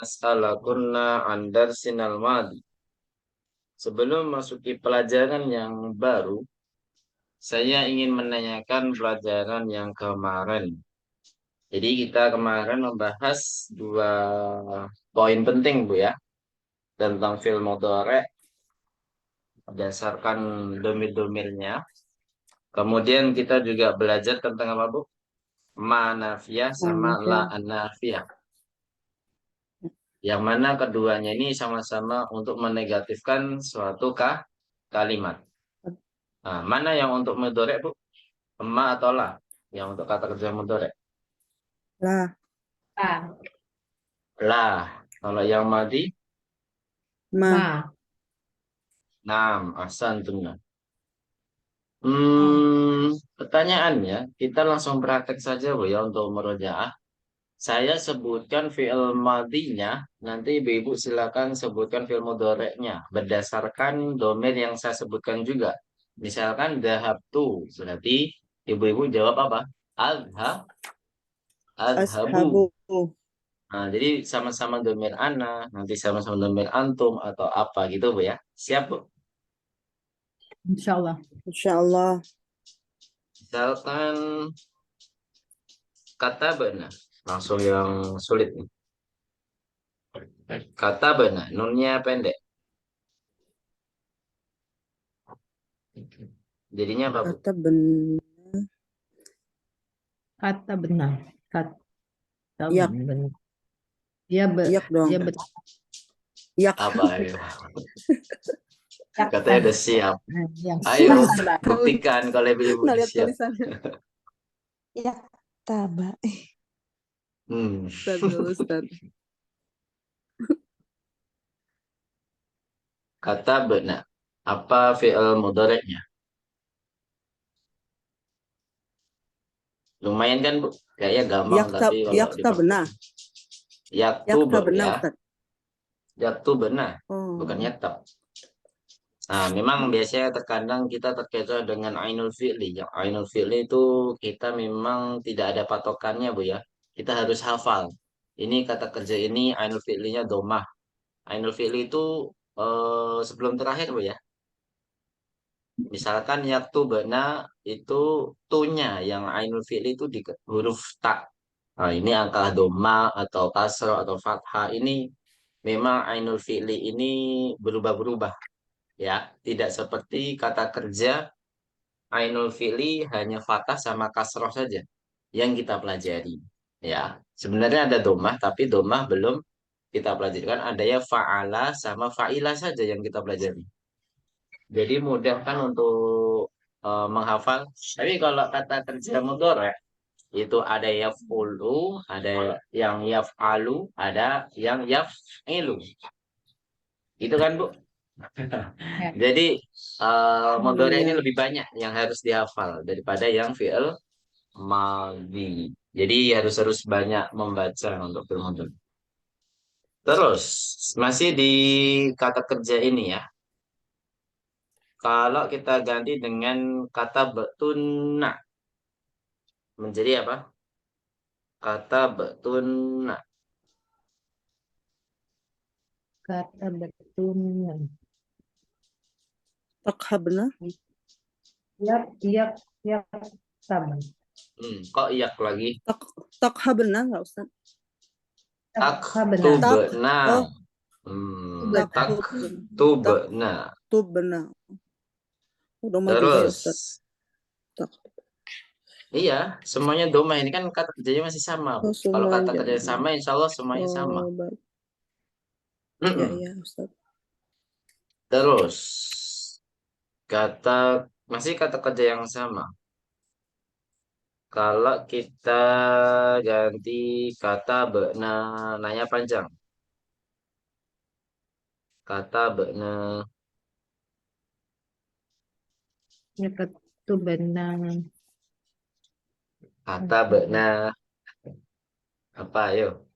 as'alakunna an darsinal madi. Sebelum masuki pelajaran yang baru, saya ingin menanyakan pelajaran yang kemarin. Jadi kita kemarin membahas dua poin penting, Bu ya, tentang fi'il mudhari' berdasarkan domir-domirnya. Kemudian kita juga belajar tentang apa, Bu? Ma nafiyah sama la Manusia. nafiyah. Yang mana keduanya ini sama-sama untuk menegatifkan suatu kalimat. Nah, mana yang untuk mudhari', Bu? Ma atau la? Yang untuk kata kerja mudhari'. Lah. Ah, Lah. Kalau yang madi, Ma. ma. nam, ahsantum. Oh, Pertanyaannya, kita langsung praktek saja, Bu ya, untuk murojaah. Saya sebutkan fi'il madinya, nanti Ibu silakan sebutkan fi'il mudhari'nya berdasarkan domir yang saya sebutkan juga. Misalkan dhahabtu, berarti Ibu-ibu jawab apa? Adhab, adhabu. Ashabu. Nah, jadi sama-sama domir ana, nanti sama-sama domir antum atau apa gitu, Bu ya. Siap, Bu? insya Allah. Insyaallah. Misalkan kata benar, langsung yang sulit nih. Kata benar, nunnya pendek. Jadinya apa, Bu? Kata benar. Kata benar. Kata Yak. benar. Dia Yak dong. dia Yak. Apa ayo? Katanya kan. udah siap. Yang Ayo, sabar. buktikan kalau Ibu Nah, udah lihat siap. tulisannya. Yak taba. Hmm. Ustaz dulu, Ustaz. Kata benar. Apa fi'il mudhari'nya? Lumayan kan, Bu? Kayaknya gampang, tapi kalau Yakta benar. dipraktekin. Yaktubu Yakta benar, ya. Ustaz. Yaktu benar. Oh. Bukan yaktab. Nah, memang biasanya terkadang kita terkecoh dengan ainul fi'li. Yang ainul fi'li itu kita memang tidak ada patokannya, Bu ya. Kita harus hafal. Ini kata kerja ini ainul fi'linya domah. Ainul fi'li itu sebelum terakhir, Bu ya. Misalkan yaktubana itu tunya yang ainul fi'li itu di huruf ta. Nah, ini angka doma atau kasro atau fathah ini memang ainul fi'li ini berubah-berubah ya. Tidak seperti kata kerja ainul fi'li hanya fathah sama kasroh saja yang kita pelajari. Ya, sebenarnya ada domah tapi domah belum kita pelajari kan ada ya fa'ala sama fa'ila saja yang kita pelajari. Jadi mudah kan untuk menghafal. Tapi kalau kata kerja mudhari itu ada yaf'ulu, ada yang yaf'alu, ada yang yaf'ilu. Itu kan, Bu? Ya. Jadi mudhari ini Iya. lebih banyak yang harus dihafal daripada yang fi'il madhi. Jadi harus banyak membaca untuk fi'il mudhari. Terus masih di kata kerja ini ya. Kalau kita ganti dengan kata betuna menjadi apa? Kata betuna. Kata betul. Takha benar. Ya, sabar. Kok iyak lagi? Takha benar nggak, Ustaz? Tak benar. tubna. Oh, Tak takhut. tubna. Taktub benar. Doma juga ya, Terus, Ustaz. Tak. iya, semuanya doma. Ini kan kata kerjanya masih sama, Bu. Oh, Kalau semua kata kerja jadi. sama, insya Allah semuanya sama. Oh, baik. Ya, Mm-mm. ya, Ustaz. Terus, kata masih kata kerja yang sama. Kalau kita ganti kata be'na, nanya panjang. Kata be'na, Ya, betul benar. kata be'na, apa, ayo?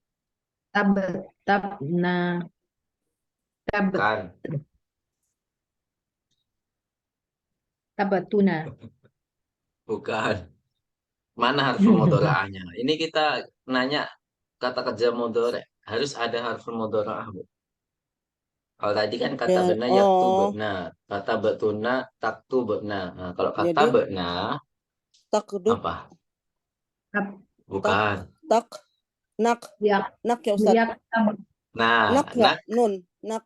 Nah, Kan, tabatuna. bukan. Mana harfu mudhari'ahnya? Ini kita nanya kata kerja mudhari'. harus ada harful mudharaah, Bu. Kalau tadi kan kata Ya, benar yaktu oh, benar, kata betuna taktu benar. Nah, kalau kata jadi benar takdub, apa? tak Bukan. tak, nak, yak nak ya Ustaz. yak tab Nah, Nak nggak? nak, Nun, nak.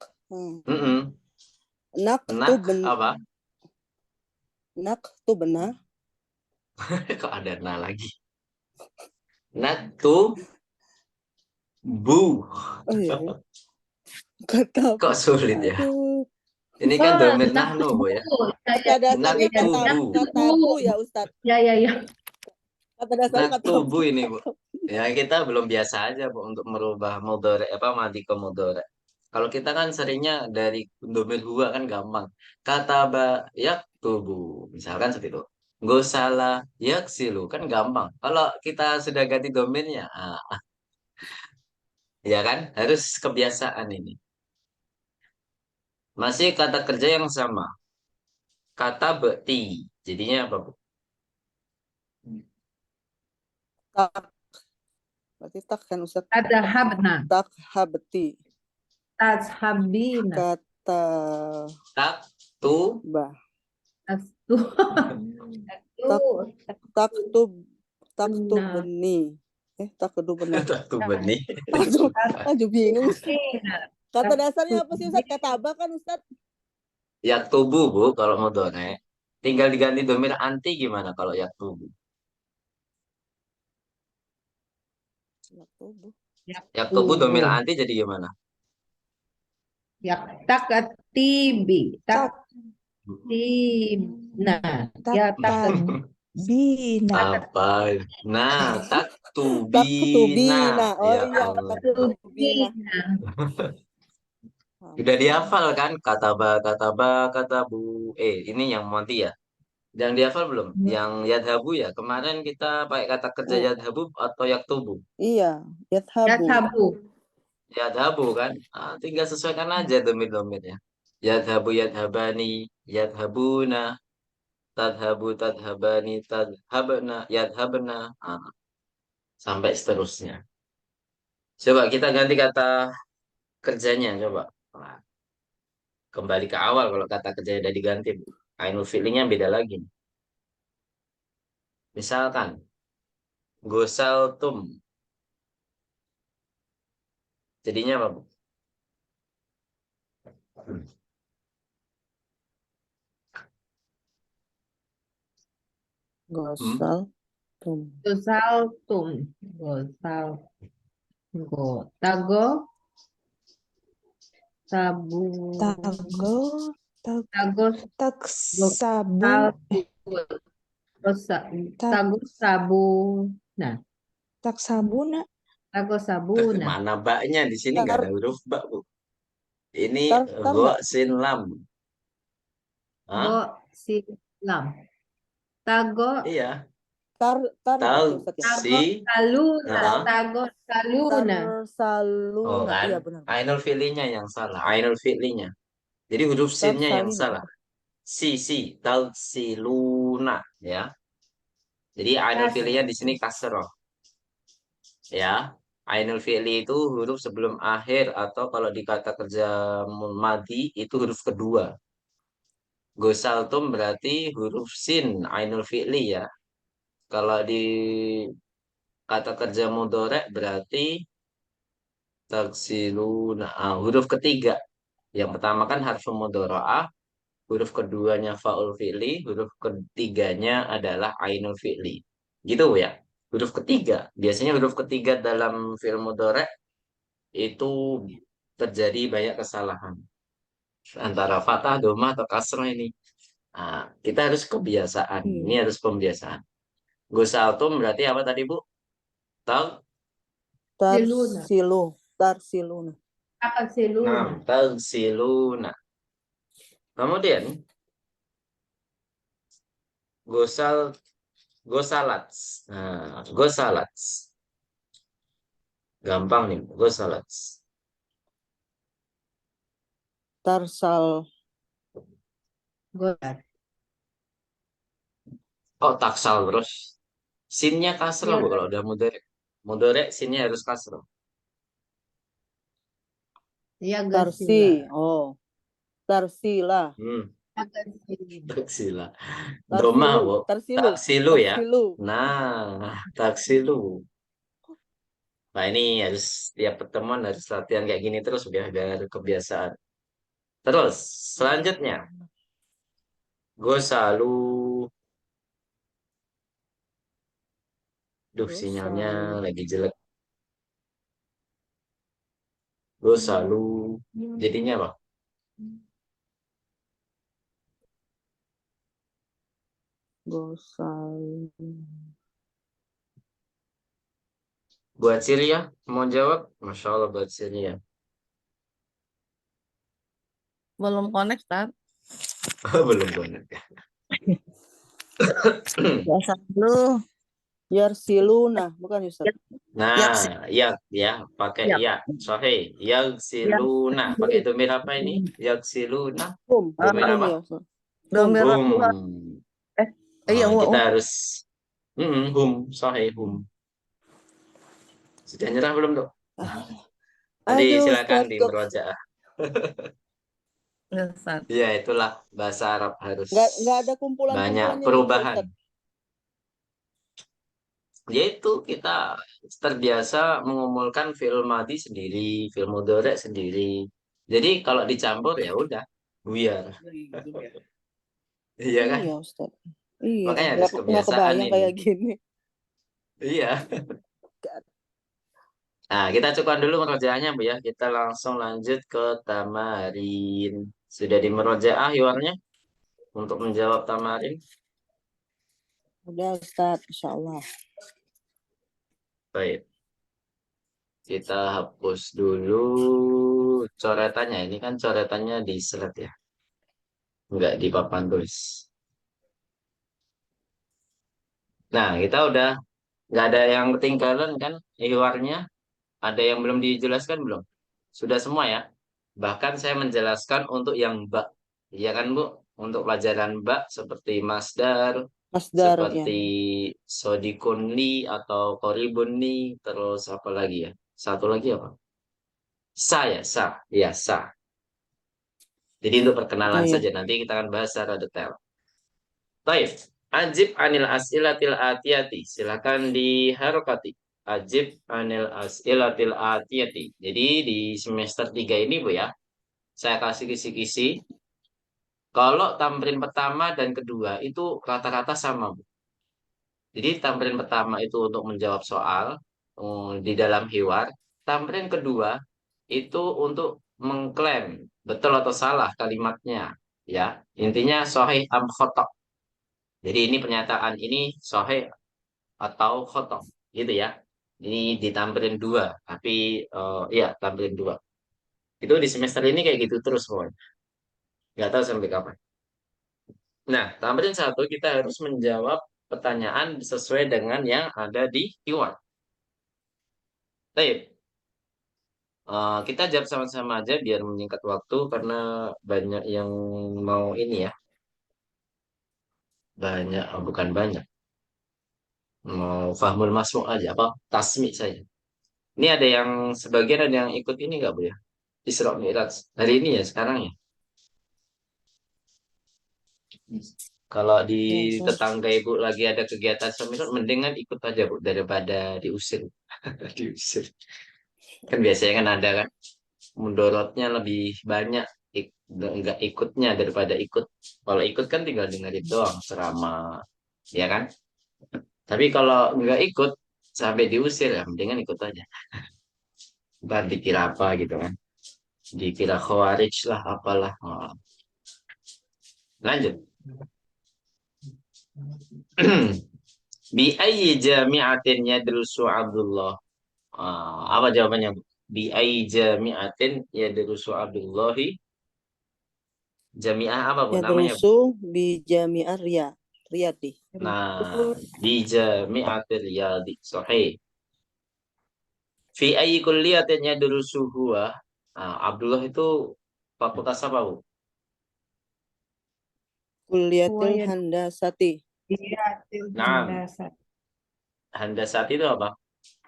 Nak tuh nak apa? nak tuh benar. Kok ada na lagi? Nak tu bu. Oh iya, ya. Kata apa? Kok sulit ya? Aduh, Ini kan oh domir nak nahnu, Bu ya. kata dasarnya ya kata Naktubu. katabu ya Ustadz. ya ya ya Kata dasarnya Naktubu katabu. ini, Bu. Ya, kita belum biasa aja, Bu, untuk merubah mudhari apa madi ke mudhari. Kalau kita kan seringnya dari domir huwa kan gampang. Kataba yaktubu. Misalkan seperti itu. Gosala yaksilu kan gampang. Kalau kita sudah ganti domirnya, ya kan harus kebiasaan ini. Masih kata kerja yang sama. Kata bekti. Jadinya apa, Bu? Tak, berarti tak kan Ustadz. ada habna Tak habeti. tashabina Kata Tak tu bah. tastu Tak tub tak tub Nah. beni. Tak kedua benar. tak tu benih. Aduh bingung. Tashabina. Kata dasarnya apa sih Ustadz? Kata apa kan Ustadz? Yak tubuh, Bu, kalau mau done. Tinggal diganti domir anti gimana kalau yak tubuh? Ya, tubuh. Yak tubuh domir Yaktubu anti jadi gimana? yaktakatibi taktibna ya takat Bina. Apa? Nah, tak Tak tubina. tubina. Oh Ya iya, Allah. tak tubina. Udah dihafal kan? Kata ba, kata bu. Ini yang Monty ya. Yang dihafal belum? Yang yadhabu ya. Kemarin kita pakai kata kerja Oh, yadhabu atau yaktubu. iya, yathabu. yathabu Yadhabu kan? Tinggal sesuaikan aja domir-domirnya. Yadhabu, yadhabani, yadhabuna, tadhabu, tadhabani, tadhabna, yadhabna. Sampai seterusnya. Coba kita ganti kata kerjanya. Coba. Nah, kembali ke awal kalau kata kerjanya udah diganti. Bu. Ainul fi'linya beda lagi. Misalkan, gosaltum. Jadinya apa, Bu? Hmm? Gosal. Tum. gosaltum gosal go tago sabu Tago. tago Taksabu. gosa Tak, tago sabu nah taksabuna. tago sabuna Mana baknya? Di sini nggak ada Tar, huruf bak, Bu. Ini tar go nggak? sin lam. go Hah? silam tago Iya. Tar nggak Tahu tuh Ustadz ya? tago si. saluna Nah. tago saluna Oh Tarsaluna. kan? Iya benar. Ainul fi'linya yang salah. Ainul fi'linya. Jadi huruf sinnya yang Tarsalina. salah. Si, talsiluna ya. Jadi ainul tas fi'linya di sini kasroh ya. Ainul fi'li itu huruf sebelum akhir atau kalau di kata kerja madi itu huruf kedua. Gosaltum berarti huruf sin ainul fi'li ya. Kalau di kata kerja mudorek berarti taksiluna. Huruf ketiga. Yang pertama kan harfu mudora'ah, huruf keduanya faul fi'li, huruf ketiganya adalah ainul fi'li. Gitu ya. Huruf ketiga. Biasanya huruf ketiga dalam fi'il mudhari' itu terjadi banyak kesalahan. Antara fathah, domah, atau kasroh ini. Kita harus kebiasaan. Ini Iya. harus pembiasaan. Gosaltum berarti apa tadi, Bu? Tahu? siluna Tarsilu. Tarsiluna. akan siluna Tagsiluna. Kemudian, gosal, gosalats. Gosalats. Gampang nih, gosalats. Tarsal. golat Kok taksal terus? Sinnya kasroh, ya Bu, kalau udah mudorek. Mudorek, sinnya harus kasroh. Yagasila. Tarsi. Oh. Tarsila. Yagasila. Taksila. Doma, Bu. Tarsilu. Taksilu ya. Tarsilu. Nah, taksilu. Nah, ini harus tiap pertemuan harus latihan kayak gini terus biar kebiasaan. Terus, selanjutnya. Gosalu. Duh, sinyalnya lagi jelek. Gosalu. Jadinya apa? Gosal. Buat Syria, mau jawab? Masya Allah buat Syria. Belum connect, Tat. Belum benar. Biasa dulu. Yarsiluna. Bukan Ustaz. Nah, ya, pakai Yap. ya. Sahih. Yagsiluna. Pakai domir apa ini? Yagsiluna. Hum. Domir Hum apa? ya Ustaz. Domir Hum. iya, Kita harus hum, sahih hum. Sudah nyerah belum, Dok? Nanti Aduh, silakan Ustaz, di kok merojaah. Ustaz. Ya, itulah bahasa Arab harus nggak ada banyak kumpulan-kumpulannya gitu ya, perubahan. Ustaz? Yaitu kita terbiasa mengumpulkan film madi sendiri, film mudhari sendiri. Jadi kalau dicampur ya udah buyar. Iya kan? Iya, Ustaz. Iya, Makanya harus nggak kebiasaan kebayang ini. kayak gini. Iya. Nah, kita cukupkan dulu merojaahnya, Bu ya. Kita langsung lanjut ke tamarin. Sudah di merojaah hiwarnya untuk menjawab tamarin. Udah, Ustaz, Insya Allah. Baik. Kita hapus dulu coretannya. Ini kan coretannya di slide ya. Enggak di papan tulis. Nah, kita udah nggak ada yang ketinggalan kan hiwarnya. Ada yang belum dijelaskan belum? Sudah semua ya. Bahkan saya menjelaskan untuk yang bak. Iya kan, Bu? Untuk pelajaran bak seperti masdar, Masdar, ya. seperti sodikunli atau koribunli, terus apa lagi ya? Satu lagi apa? Sa ya, sa. Ya, sa. Jadi untuk perkenalan Oh, iya. saja. Nanti kita akan bahas secara detail. Baik. Ajib anil as'ilatil atiyati. Silakan diharokati. Ajib anil as'ilatil atiyati. Jadi di semester 3 ini, Bu ya, saya kasih kisi-kisi. Kalau tamrin pertama dan kedua itu rata-rata sama, Bu. Jadi tamrin pertama itu untuk menjawab soal di dalam hiwar. Tamrin kedua itu untuk mengklaim betul atau salah kalimatnya. Ya, intinya sahih am khotok. Jadi ini pernyataan ini sahih atau khotok, gitu ya. Ini ditambahin dua, tapi ya tambahin dua. Itu di semester ini kayak gitu terus, pokoknya. Nggak tahu sampai kapan. Nah, tambahin satu kita harus menjawab pertanyaan sesuai dengan yang ada di keyword. Baik, kita jawab sama-sama aja biar menyingkat waktu karena banyak yang mau ini ya. Banyak, bukan banyak. Mau fahmul masuk aja, apa? Tasmi saja. Ini ada yang sebagian ada yang ikut ini nggak, Bu ya? Isra Mi'raj. Hari ini ya, sekarang ya. Kalau di Ya, Ustaz. tetangga Ibu lagi ada kegiatan Isra Mi'raj, mendingan ikut aja, Bu, daripada diusir. Diusir. Kan biasanya kan ada kan, mudorotnya lebih banyak nggak ikutnya daripada ikut. Kalau ikut kan tinggal dengerin doang ceramah, ya kan? Tapi kalau nggak ikut sampai diusir ya, mendingan ikut aja. Ntar dikira apa gitu kan? Dikira khawarij lah, apalah. Oh. Lanjut. Bi ayyi jami'atin yadrusu Abdullah. Apa jawabannya, Bu? Bi ayyi jami'atin yadrusu Abdullahi. Jami'ah apa, Bu? Ya, Namanya, Bu? terusu bi Jami'ar Riyadi. Nah, di jami'atil riyadi. Sahih. Fi ayyi kulliyatin yadrusu huwa. Abdullah itu fakultas apa, Bu? Kuliatil Kuliah. Handasati. Iya, Nah, dasar. handasat itu apa?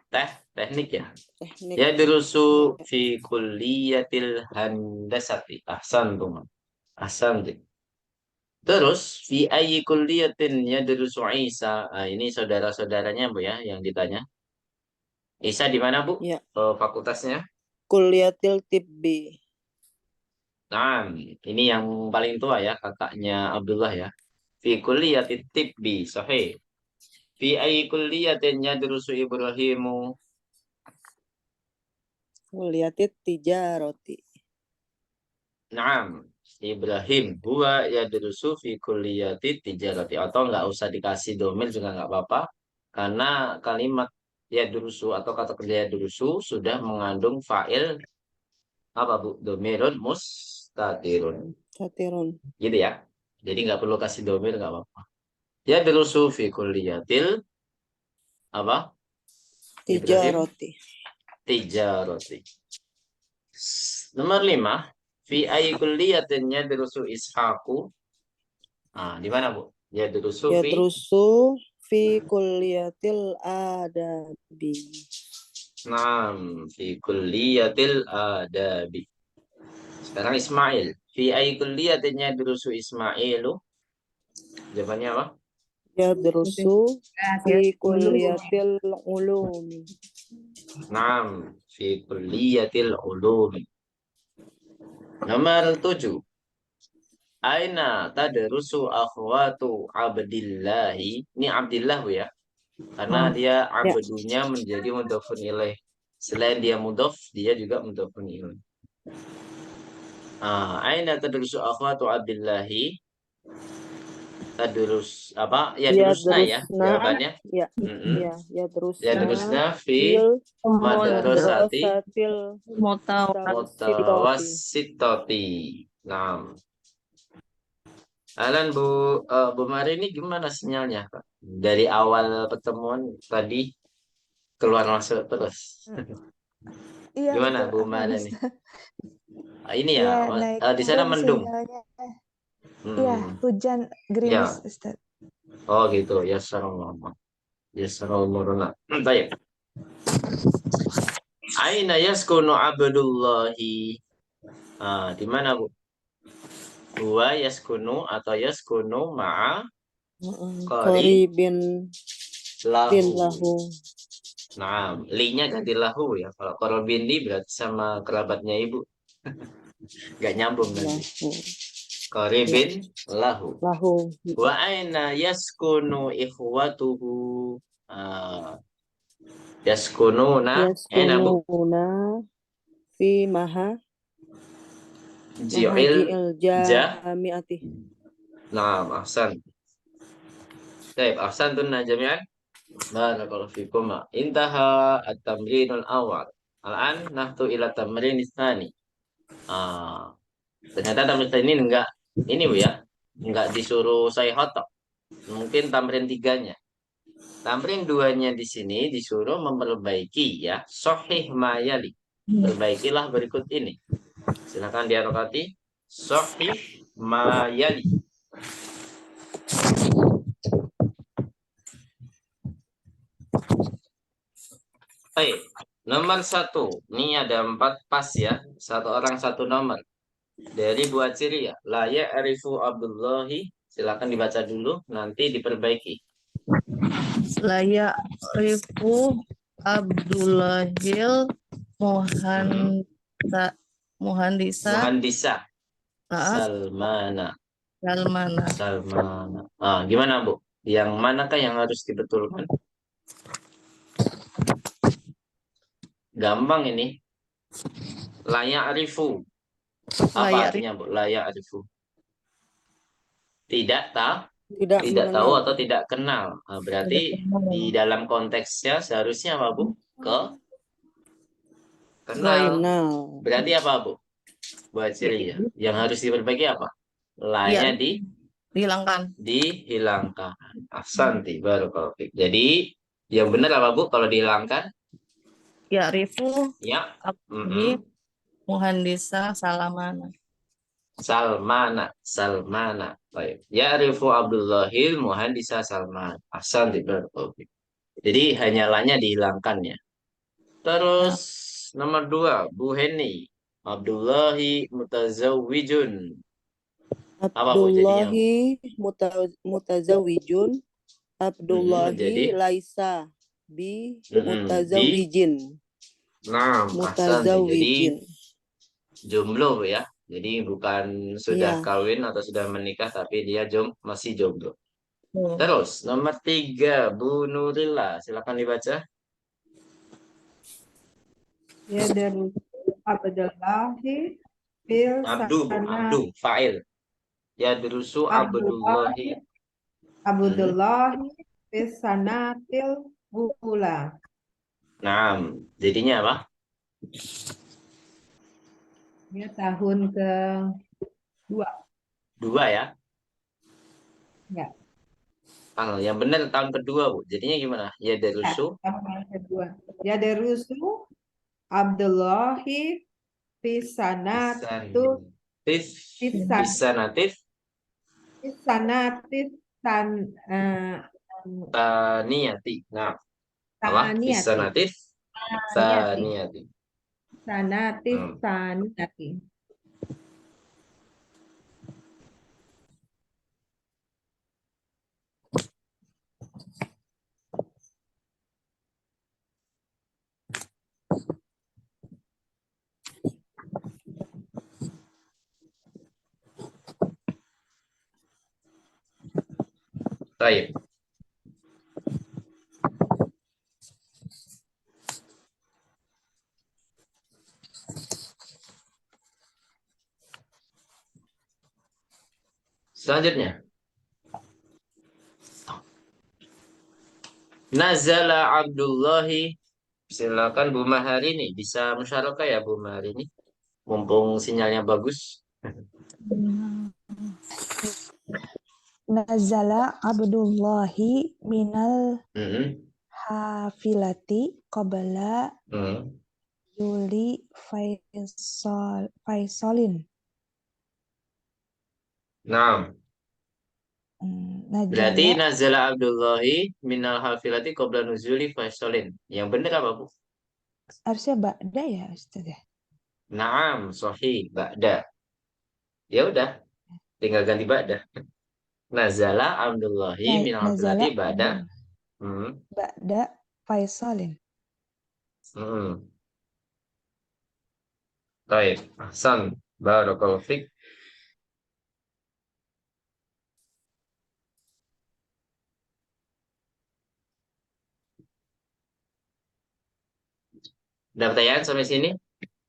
Teh? teknik ya. Teknik. Yadrusu fi kulliyatil handasati. Ahsantum. Ahsantum. Terus fi ayyi kulliyatin yadrusu Isa. Ah, ini saudara-saudaranya Bu ya yang ditanya. Isa di mana Bu? Ya. Fakultasnya? Kulliyatil tibbi. Nah, ini yang paling tua ya, kakaknya Abdullah ya. Fi kulliyatit tibbi, sahih. Fi ayyi kulliyatin yadrusu Ibrahimu. Kulliyatit tijaroti. Naam, Ibrahim huwa yadrusu fi kulliyati tijarati, atau nggak usah dikasih domir juga nggak apa-apa karena kalimat yadrusu atau kata kerja yadrusu sudah mengandung fa'il apa Bu? Domirun mustatirun. Satirun. Gitu ya. Jadi nggak perlu kasih domir nggak apa-apa. Yadrusu fi kulliyatil apa? Ibrahim Tijaroti. tijarati. Nomor 5, fi ayyi kulliyatin yadrusu Ishaqu. Nah, di mana Bu? Yadrusu fi. Yadrusu fi kulliyatil adabi. Naam, fi kulliyatil adabi. Sekarang Ismail. Fi ayyi kulliyatin yadrusu Ismailu. Jawabannya apa? Yadrusu fi kulliyatil ulumi. Naam, fi kulliyatil ulumi. Nomor 7. Aina tadrusu akhwatu Abdillahi. Ini Abdillah Bu ya. Karena dia abdunya menjadi mudhofun ilaih. Selain dia mudhof, dia juga mudhofun ilaih. Aina tadrusu akhwatu Abdillahi. Tadrus apa? Ya durusna ya jawabannya. Ya, Mm-mm. ya, yadrusna Ya durusna fi fil madrasati madrasatil mutawassitati. Nah, Alan Bu Mari ini gimana sinyalnya Kak? Dari awal pertemuan tadi keluar masuk terus. Iya, Gimana betul, Bu apa, Mari ini? Ustaz? Ini Iya, ya, naik di sana turun mendung. sinyalnya. Iya, Hmm. hujan gerimis, Ustaz. Oh gitu, ya sarullah. Ya sarullah. Baik. Aina yaskunu Abdullahi. Di mana Bu? Huwa yaskunu atau yaskunu ma'a qaribin bin lahu. lahu. Nah, li-nya ganti lahu ya. Kalau qaribin li berarti sama kerabatnya Ibu. Gak nyambung nanti. Qaribin lahu. Lahu. Wa aina yaskunu ikhwatuhu. Yaskununa. Enak Bu. Yaskununa fi maha Ji'il mahaji'il jami'ati. Nah, ahsan. Baik, ahsan tunna jami'an. Barakallahu fikum. Intaha at-tamrinul awal. Al-an nahtu ila tamrin tsani. Ternyata tamrin ini enggak ini Bu ya. Enggak disuruh saya hotok. Mungkin tamrin 3-nya. Tamrin 2-nya di sini disuruh memperbaiki ya. Sahih mayali. Perbaikilah berikut ini. Silakan diharokati. Sahih mayali. Baik, nomor 1. Ini ada 4 pas ya. 1 orang 1 nomor. Dari buat ciri ya. La ya'rifu Abdullahi. Silakan dibaca dulu. Nanti diperbaiki. La ya'rifu Abdullahil Muhandisa Muhandisa. Salmana. Salmana. Gimana Bu? Yang manakah yang harus dibetulkan? Gampang ini. Layak arifu. Apa artinya Bu? Layak arifu. Tidak tahu atau tidak kenal. Berarti di dalam konteksnya seharusnya apa Bu? Kenal. Berarti apa Bu? Buat ciri ya. Yang harus diperbaiki apa? Lanya dihilangkan. Ahsanti barakallahu fik. Jadi yang benar apa Bu kalau dihilangkan? Ya rifu Ya. Muhandisa Salmana. Baik. Ya rifu Abdullahil Muhandisa Salman. Ahsanti barakallahu fik. Jadi hanya lanya dihilangkan ya. Terus nomor 2, Bu Heni. Abdullahi mutazawwijun. Apa Bu jadinya? Abdullahi mutazawijun. Jadi Abdullahi laisa bi di mutazawijin. nah, jadi Mutazawijin. jomblo Bu ya. Jadi bukan sudah Iya. kawin atau sudah menikah, tapi dia masih jomblo. Oh. Terus nomor 3, Bu Nurilla, silakan dibaca. Ya dari Abdullahi fil Abdu, sana fa'il. Ya durusu Abdullahi. Abdullahi fil sanatil ula. Nah, jadinya apa? Ya tahun ke 2 ya. ya. Yang benar tahun kedua Bu. Jadinya gimana? Ya durusu. Tahun kedua. Ya derusu Abdullahi fis sanatul Bisa natif sanatis san taniyati. Nah, apa? Bisa saniyati natif saniyati taniyati. sanatis Hmm. saniyati. Baik. Selanjutnya. Nazala Abdullahi. Silakan Bu Maharini. Bisa musyarakah ya Bu Maharini? Mumpung sinyalnya bagus. Nazala Abdullahi minal Hmm. hafilati qabla Hmm. Yuli Faisalin. Nah, berarti Najala nazala Abdullahi minal hafilati qabla nuzuli Faisalin. Yang benar apa Bu? harusnya ba'da ya Ustaz ya? Naam, sahih, ba'da. Ya udah, tinggal ganti ba'da. Nazala Abdullahi minal Nazala hafilati ba'da. Abdul Hmm. ba'da Faisalin. Hmm. Baik, Ahsan. Barakallahu fiik. Ada pertanyaan sampai sini?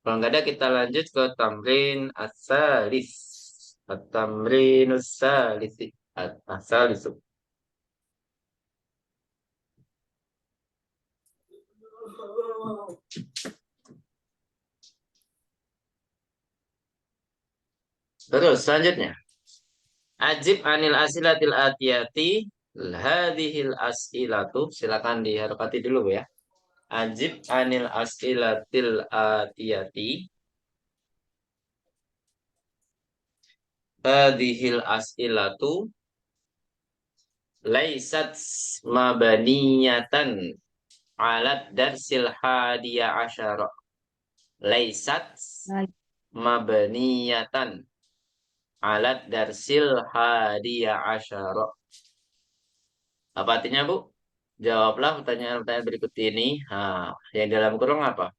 Kalau nggak ada, kita lanjut ke tamrin asalis. At-tamrin asalis. Asalis. Terus selanjutnya. Ajib anil asilatil atiyati. Hadihil asilatu. Silakan diharapati dulu ya. Ajib anil asilatil atiyati. Hadihil asilatu. Laisat mabaniyatan alat darsil hadiya asyara. Laisat mabaniyatan alat darsil hadiya asyara. Apa artinya Bu? Jawablah pertanyaan-pertanyaan berikut ini. Yang dalam kurung apa?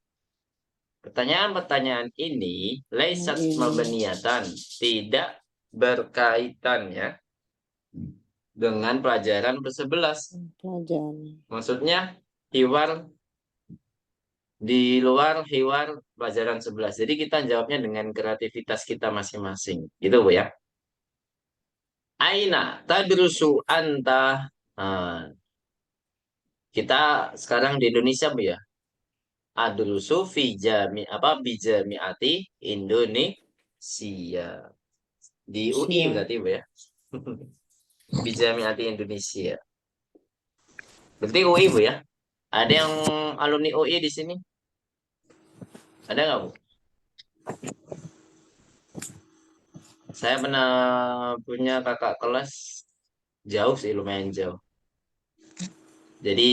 Pertanyaan-pertanyaan ini laisat mabaniyatan, tidak berkaitannya dengan pelajaran ke-11. Pelajaran. Maksudnya hiwar di luar hiwar pelajaran 11. Jadi kita jawabnya dengan kreativitas kita masing-masing. Gitu Bu ya. Aina tadrusu anta. Nah, kita sekarang di Indonesia Bu ya. Adrusu fi bijamiati Indonesia. Di UI berarti Bu ya. Bijamiati Indonesia. Berarti UI Bu ya. Ada yang alumni UI di sini? Ada nggak Bu? Saya pernah punya kakak kelas jauh sih, lumayan jauh. Jadi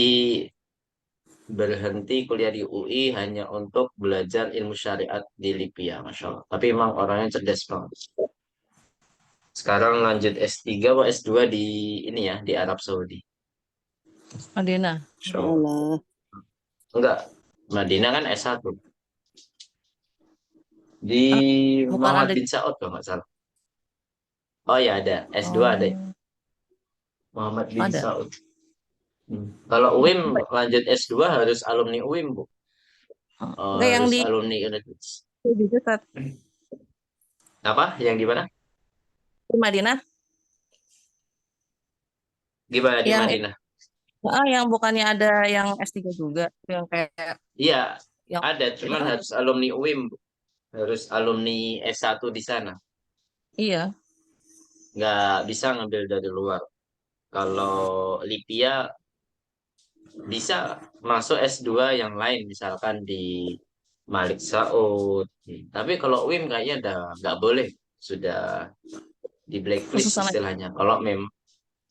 berhenti kuliah di UI hanya untuk belajar ilmu syariat di Libya, Masya Allah. Tapi emang orangnya cerdas banget. Sekarang lanjut S3 atau S2 di ini ya, di Arab Saudi. Madinah. Masya Allah. Allah. Enggak, Madinah kan S1. Di Bukan Muhammad ada. bin Saud kalau nggak salah. Oh ya ada, S2 ada. Oh, Muhammad bin ada. Saud. Kalau UIM lanjut S2 harus alumni UIM, Bu. Enggak yang Harus di alumni universitas. juga Tat. Apa? Yang di mana? Di Madinah. Gimana di Yang Madinah? yang bukannya ada yang S3 juga, yang kayak Iya, yang ada, cuman harus alumni UIM, Bu. Harus alumni S1 di sana. iya. Nggak bisa ngambil dari luar. Kalau Lipia bisa masuk S2 yang lain, misalkan di Malik Saud. Tapi kalau UIM kayaknya udah nggak boleh. Sudah di Khusus blacklist sama. istilahnya. Kalau memang,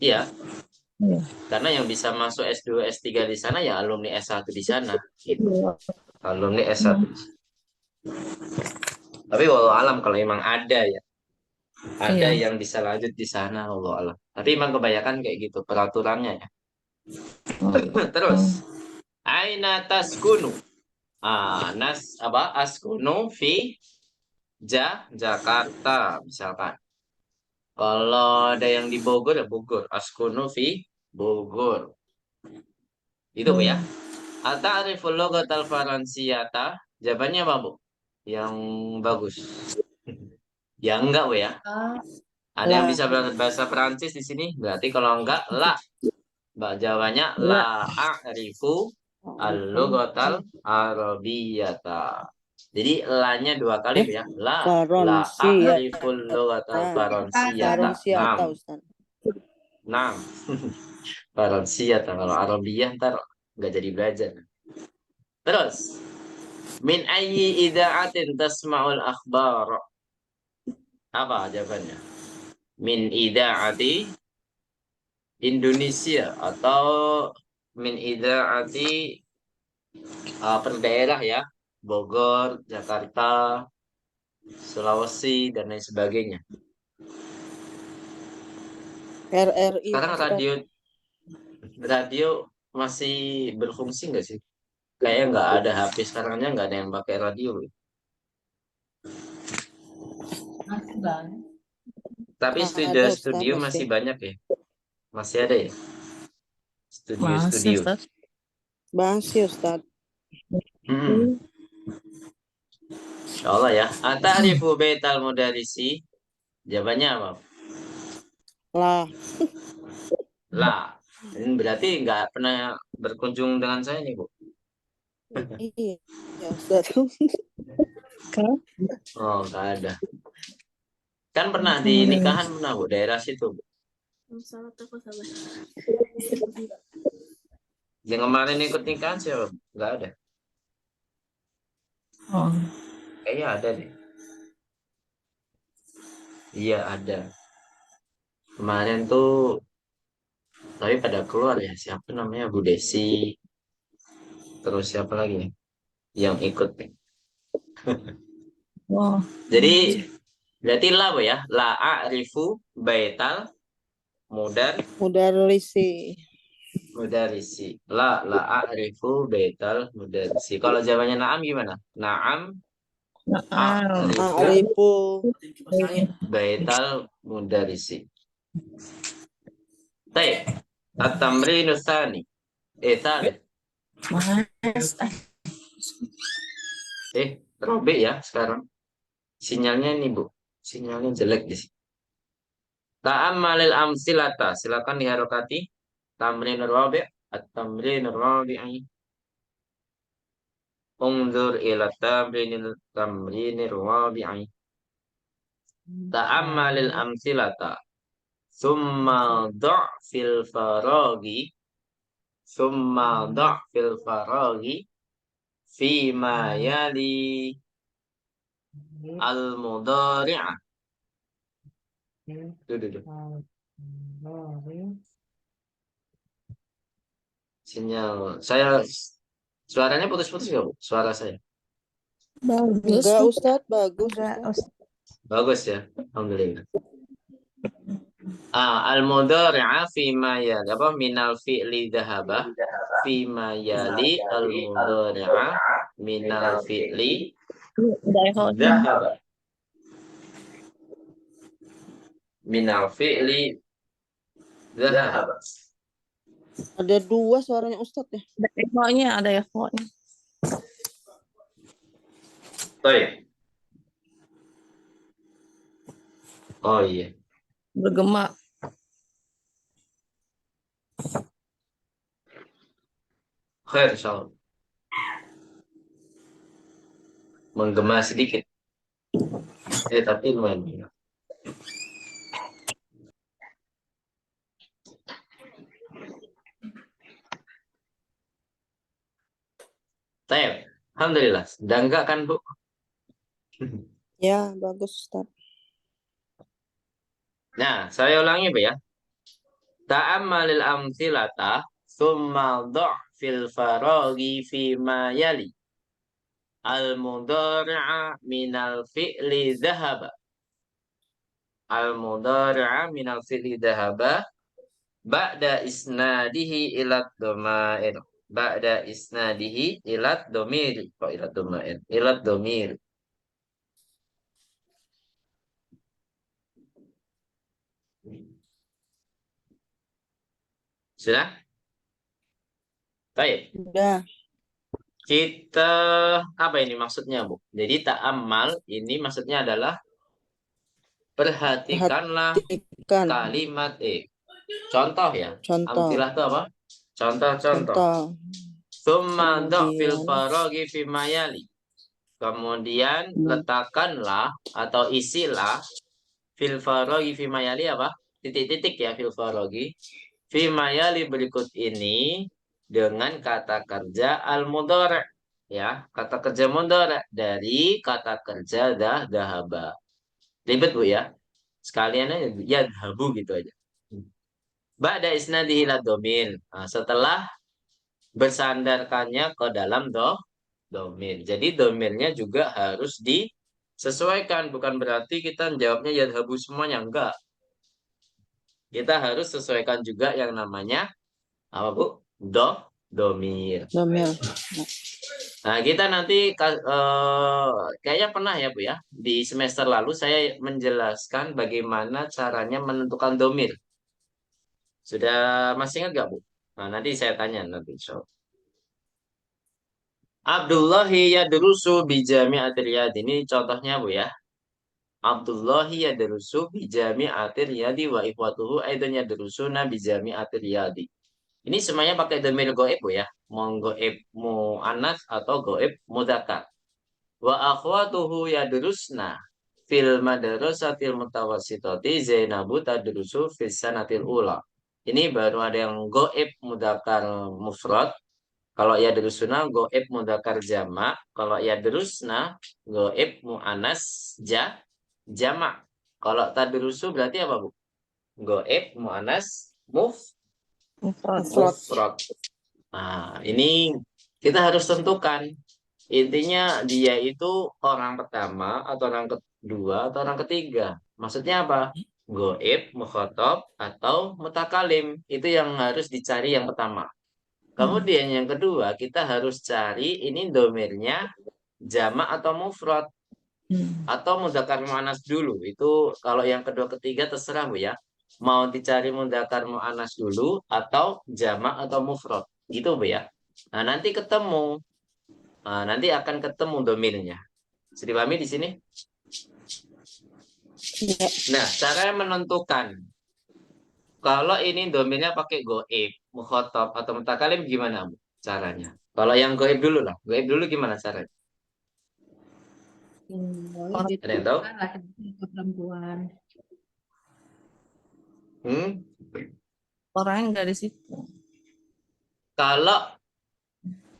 iya, Iya. karena yang bisa masuk S2, S3 di sana ya alumni S1 di sana. Gitu. Alumni S1 di sana. Tapi walau alam kalau emang ada ya. Ada Iya. yang bisa lanjut di sana, walau alam. Tapi emang kebanyakan kayak gitu peraturannya ya. Terus, aina taskunu? Askunu fi Jakarta misalkan. Kalau ada yang di Bogor ya Bogor. Askunu fi Bogor. Itu Bu ya. Ata'riful lughatal faransiyata? Jawabannya apa, Bu? Yang bagus. Ya enggak, Bu ya. Ada yang Lah. bisa bahasa Perancis di sini? Berarti kalau enggak, la. Mbak jawabannya La. la a'rifu al-lughatal arabiyata. Jadi la-nya 2 kali ya. La Faronsia. a'riful lughatal faransiyata. Faronsiata, Nam. Ustaz. Nam. Faransiyata. Kalau Arabiyah ntar nggak jadi belajar. Terus. Min ayyi ida'atin tasma'ul akhbar. Apa jawabannya? Min ida'ati Indonesia atau min ida'ati per daerah ya. Bogor, Jakarta, Sulawesi, dan lain sebagainya. RRI, Sekarang Ustaz. radio masih berfungsi nggak sih? Kayaknya nggak ada, HP sekarangnya nggak ada yang pakai radio. Masih banget. Tapi Ada, studio Ustaz, studio masih masih. banyak ya. Masih ada ya? Masih, Studio-studio. Ustaz. Masih, Ustaz. Insya Allah ya. Ata'rifu baital mudarisi? Jawabannya apa? Lah. Lah. Ini berarti nggak pernah berkunjung dengan saya nih, Bu. Iya, Ustaz. Oh, nggak ada. Kan pernah di nikahan pernah, Bu, daerah situ, Bu. Yang kemarin ikut nikahan siapa, Bu? Nggak ada. Oh. Kayaknya ada deh. Iya, ada. Kemarin tuh, tapi pada keluar ya. Siapa namanya? Bu Desi. Terus siapa lagi nih? Yang ikut nih. Oh. Jadi, berarti la, Bu ya. La a'rifu baital Mudarrisi. mudarisi. La a'rifu baital mudarisi. Kalau jawabannya na'am gimana? Na'am a'rifu A'rifu. baital mudarisi. Baik. At-tamrinu tsani. Thalith. Mas. Robek ya sekarang. Sinyalnya ini, Bu. Sinyalnya jelek di sini. Ta'ammalil amsilata. Silakan diharokati. Tamrinur rabi'. At-tamrinur rabi'i. Unzur ila tamrinir rabi'i. Ta'ammalil amsilata. Summa fil faragi. Summa fil faragi. Fima yali al-mudari'ah. Duduk. Sinyal saya Suaranya putus-putus nggak, Bu? Suara saya. Bagus. Enggak, Ustadz. Bagus, Enggak, Ustadz. Bagus ya. Alhamdulillah. Al-mudhari'a fima yali. Apa? Minal fi'li dhahaba. Fima yali al-mudhari'a minal fi'li Ada echonya. dhahaba. Minal fi'li dhahaba. Ada dua suaranya Ustadz ya. Ada echonya, ada echonya. Baik. Oh iya. Bergema. Khair, insyaallah. Menggema sedikit. Tapi lumayan. Baik. Alhamdulillah. Sudah enggak kan, Bu? Ya, bagus Ustadz. Nah, saya ulangi, Bu ya. Ta'ammalil amthilata thumma dha' fil faraghi fi ma yali. Al-mudhari'a minal fi'li dhahaba. Al-mudhari'a minal fi'li dhahaba ba'da isnadihi ilat domair. Ba'da isnadihi ilat domir. Kok ilat domair? Ilat domir. Sudah? Baik. Udah. Kita apa ini maksudnya, Bu? Jadi ta'ammal ini maksudnya adalah perhatikanlah Perhatikan. kalimat contoh ya. Contoh. Amtilah itu apa? Contoh-contoh. Contoh. Tsumma fil Kemudian. faraghi fi mayali. Kemudian letakkanlah atau isilah fil faraghi fi mayali apa? Titik-titik ya fil faraghi. Fi mayali berikut ini dengan kata kerja al-mudhari' ya, kata kerja mudhari' dari kata kerja dhahaba. Ribet, Bu ya. Sekalian aja yadhabu gitu aja. Ba'da isnadihi ila domir. Nah, setelah bersandarkannya ke dalam domir. Jadi domirnya juga harus disesuaikan. Bukan berarti kita jawabnya yadhabu semuanya. Enggak. Kita harus sesuaikan juga yang namanya apa, Bu? Domir. Domir. Nah, kita nanti kayaknya pernah ya, Bu ya. Di semester lalu saya menjelaskan bagaimana caranya menentukan domir. Sudah masih ingat nggak, Bu? Nah, nanti saya tanya nanti. Abdullahi yadrusu bi jami'atir riyadi. Ini contohnya, Bu ya. Abdullahi yadrusu bi jami'atir riyadi wa ikhwatuhu aidan yadrusuna bi jami'atir riyadi. Ini semuanya pakai dhamir goib, Bu ya. Mau goib mu'anats atau goib mudzakkar. Wa akhwatuhu yadrusna fil madrasatil mutawassitati Zainabu tadrusu fis sanatil ula. Ini baru ada yang goib mudzakkar mufrad. Kalau yadrusuna goib mudzakkar jamak. Kalau yadrusna goib muannas jamak. Kalau tadrusu berarti apa, Bu? Goib muannas mufrad. Nah, ini kita harus tentukan. Intinya dia itu orang pertama atau orang kedua atau orang ketiga. Maksudnya apa? Goib, mukhatab, atau mutakalim. Itu yang harus dicari yang pertama. Kemudian yang kedua, kita harus cari ini domirnya jamak atau mufrad. Atau mudzakkar muannas dulu. Itu kalau yang kedua ketiga terserah, Bu ya. Mau dicari mudzakkar muannas dulu atau jamak atau mufrad. Gitu, Bu ya. Nah, nanti ketemu. Nah, nanti akan ketemu domirnya. Sudah dipahami di sini? Ya. Nah, cara menentukan kalau ini domirnya pakai goib, mukhatab atau mutakalim gimana, Bu? Caranya? Kalau yang goib dulu lah. Goib dulu gimana caranya? Ada yang tahu? Laki-laki atau perempuan. Orangnya nggak di situ. Kalau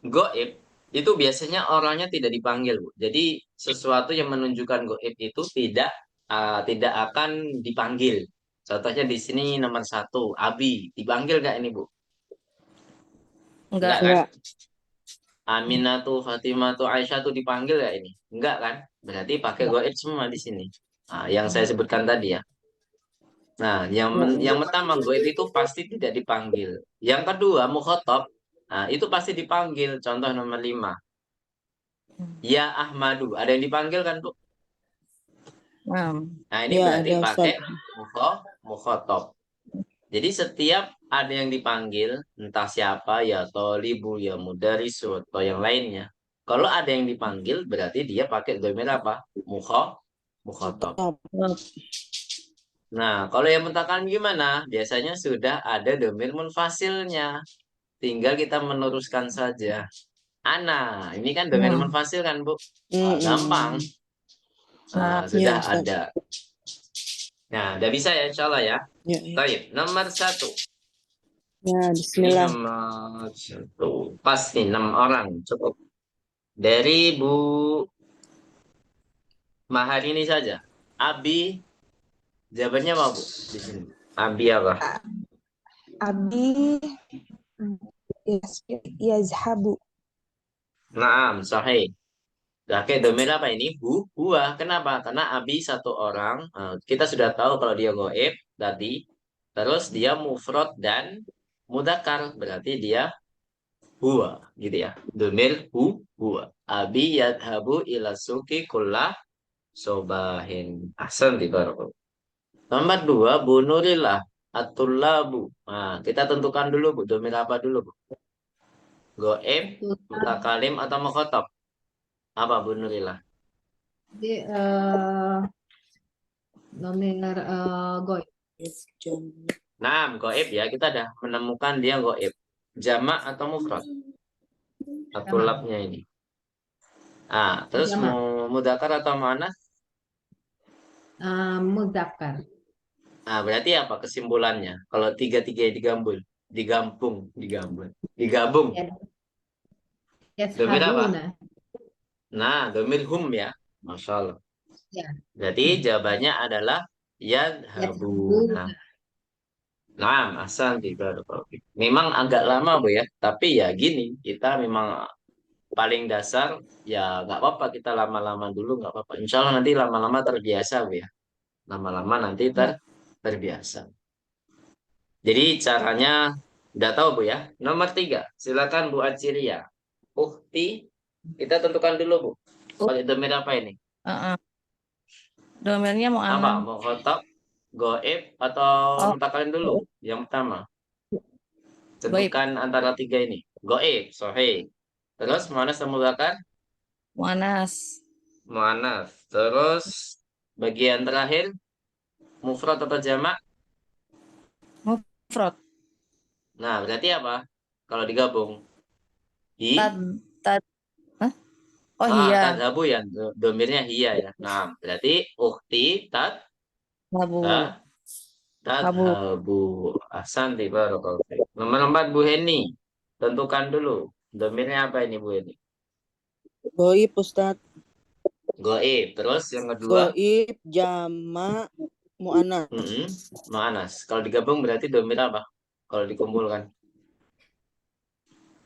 goib itu biasanya orangnya tidak dipanggil, Bu. Jadi sesuatu yang menunjukkan goib itu tidak akan dipanggil. Contohnya di sini nomor 1, Abi. Dipanggil nggak ini, Bu? Enggak. Kan? Aminatu, Fatimatu, Aisyah tuh dipanggil ya ini? Enggak kan? Berarti pakai goib semua di sini. Nah, yang saya sebutkan tadi ya. Nah, yang pertama goib itu pasti tidak dipanggil. Yang kedua mukhotob, nah itu pasti dipanggil. Contoh nomor 5. Ya Ahmadu, ada yang dipanggil kan Bu? Nah, Nah, ini Ya, berarti ada pakai Ustaz. mukhotob. Jadi setiap ada yang dipanggil, entah siapa ya, tolibu, ya mudarisu, atau yang lainnya. Kalau ada yang dipanggil, berarti dia pakai domir apa? Mukhotob. Top. Nah, kalau yang mutakallim gimana? Biasanya sudah ada domir munfasilnya. Tinggal kita meneruskan saja. Ana, ini kan domir nah, munfasil kan, Bu? Ah, gampang. Mm-mm. Ah, nah, sudah Ya, Ustaz. ada. Nah, udah bisa ya, insya Allah ya. Ya, ya. Baik, nomor 1. Ya, Ini bismillah. nomor 1. Pas nih, 6 orang. Cukup. Dari Bu Mahar ini saja. Abi, jawabannya apa, Bu? Di sini. Abi apa? Abi yazhabu. Naam, sahih. Pakai domir apa ini? Huwa. Kenapa? Karena Abi satu orang. Kita sudah tahu kalau dia goib tadi. Terus dia mufrad dan mudakar. Berarti dia huwa. Gitu ya. Domir huwa. Abi yadhabu ila suki kullah sobahin. Ahsan tibarak. Nomor 2, bunurilah atulabu. Nah, kita tentukan dulu Bu, domir apa dulu Bu? Goib, mutakalim atau mukhotob? Apa bunurilah? Jadi nomor goib. Nah, goib ya, kita udah menemukan dia goib. Jamak atau mufrad? Atulabnya ini. Ah, terus Jamak. mudakar atau muannas? Mudzakkar. Nah, berarti apa kesimpulannya? Kalau tiga-tiga digambul, digabung. Domir apa? Yashabuna. Nah, domir hum ya. Masya Allah. Ya. Berarti jawabannya adalah yadhabuna. Yashabuna. Nah, asal tidak. Memang agak lama Bu ya, tapi ya gini, kita memang paling dasar ya nggak apa-apa kita lama-lama dulu nggak apa-apa. Insya Allah nanti lama-lama terbiasa Bu ya, lama-lama nanti Ya. terbiasa. Jadi caranya udah tahu Bu ya. Nomor 3, silakan Bu Aciria. Ukti, kita tentukan dulu Bu. Pakai domir apa ini? domainnya mau Apa? anak. Mau kotak, goib, atau Oh, mutakalin dulu? Yang pertama. goib. Tentukan antara 3 ini. Goib, sahih. Terus muannas dan mudzakkar? Muanas. Muannas. Terus bagian terakhir mufrad atau jamak? Mufrad. Nah, berarti apa? Kalau digabung? Tad, tad. Hah? Oh iya. Tadhabu ya. Domirnya hiya ya. Nah, berarti ukti Habu. ta- Habu. tadhabu. Ahsanti barakallahu fiik. Nomor 4 Bu Heni. Tentukan dulu. Domirnya apa ini Bu Heni? Goib, Ustaz. Goib. Terus yang kedua? Goib, jamak, mu'anas. Muannas. Kalau digabung berarti domir apa? Kalau dikumpulkan?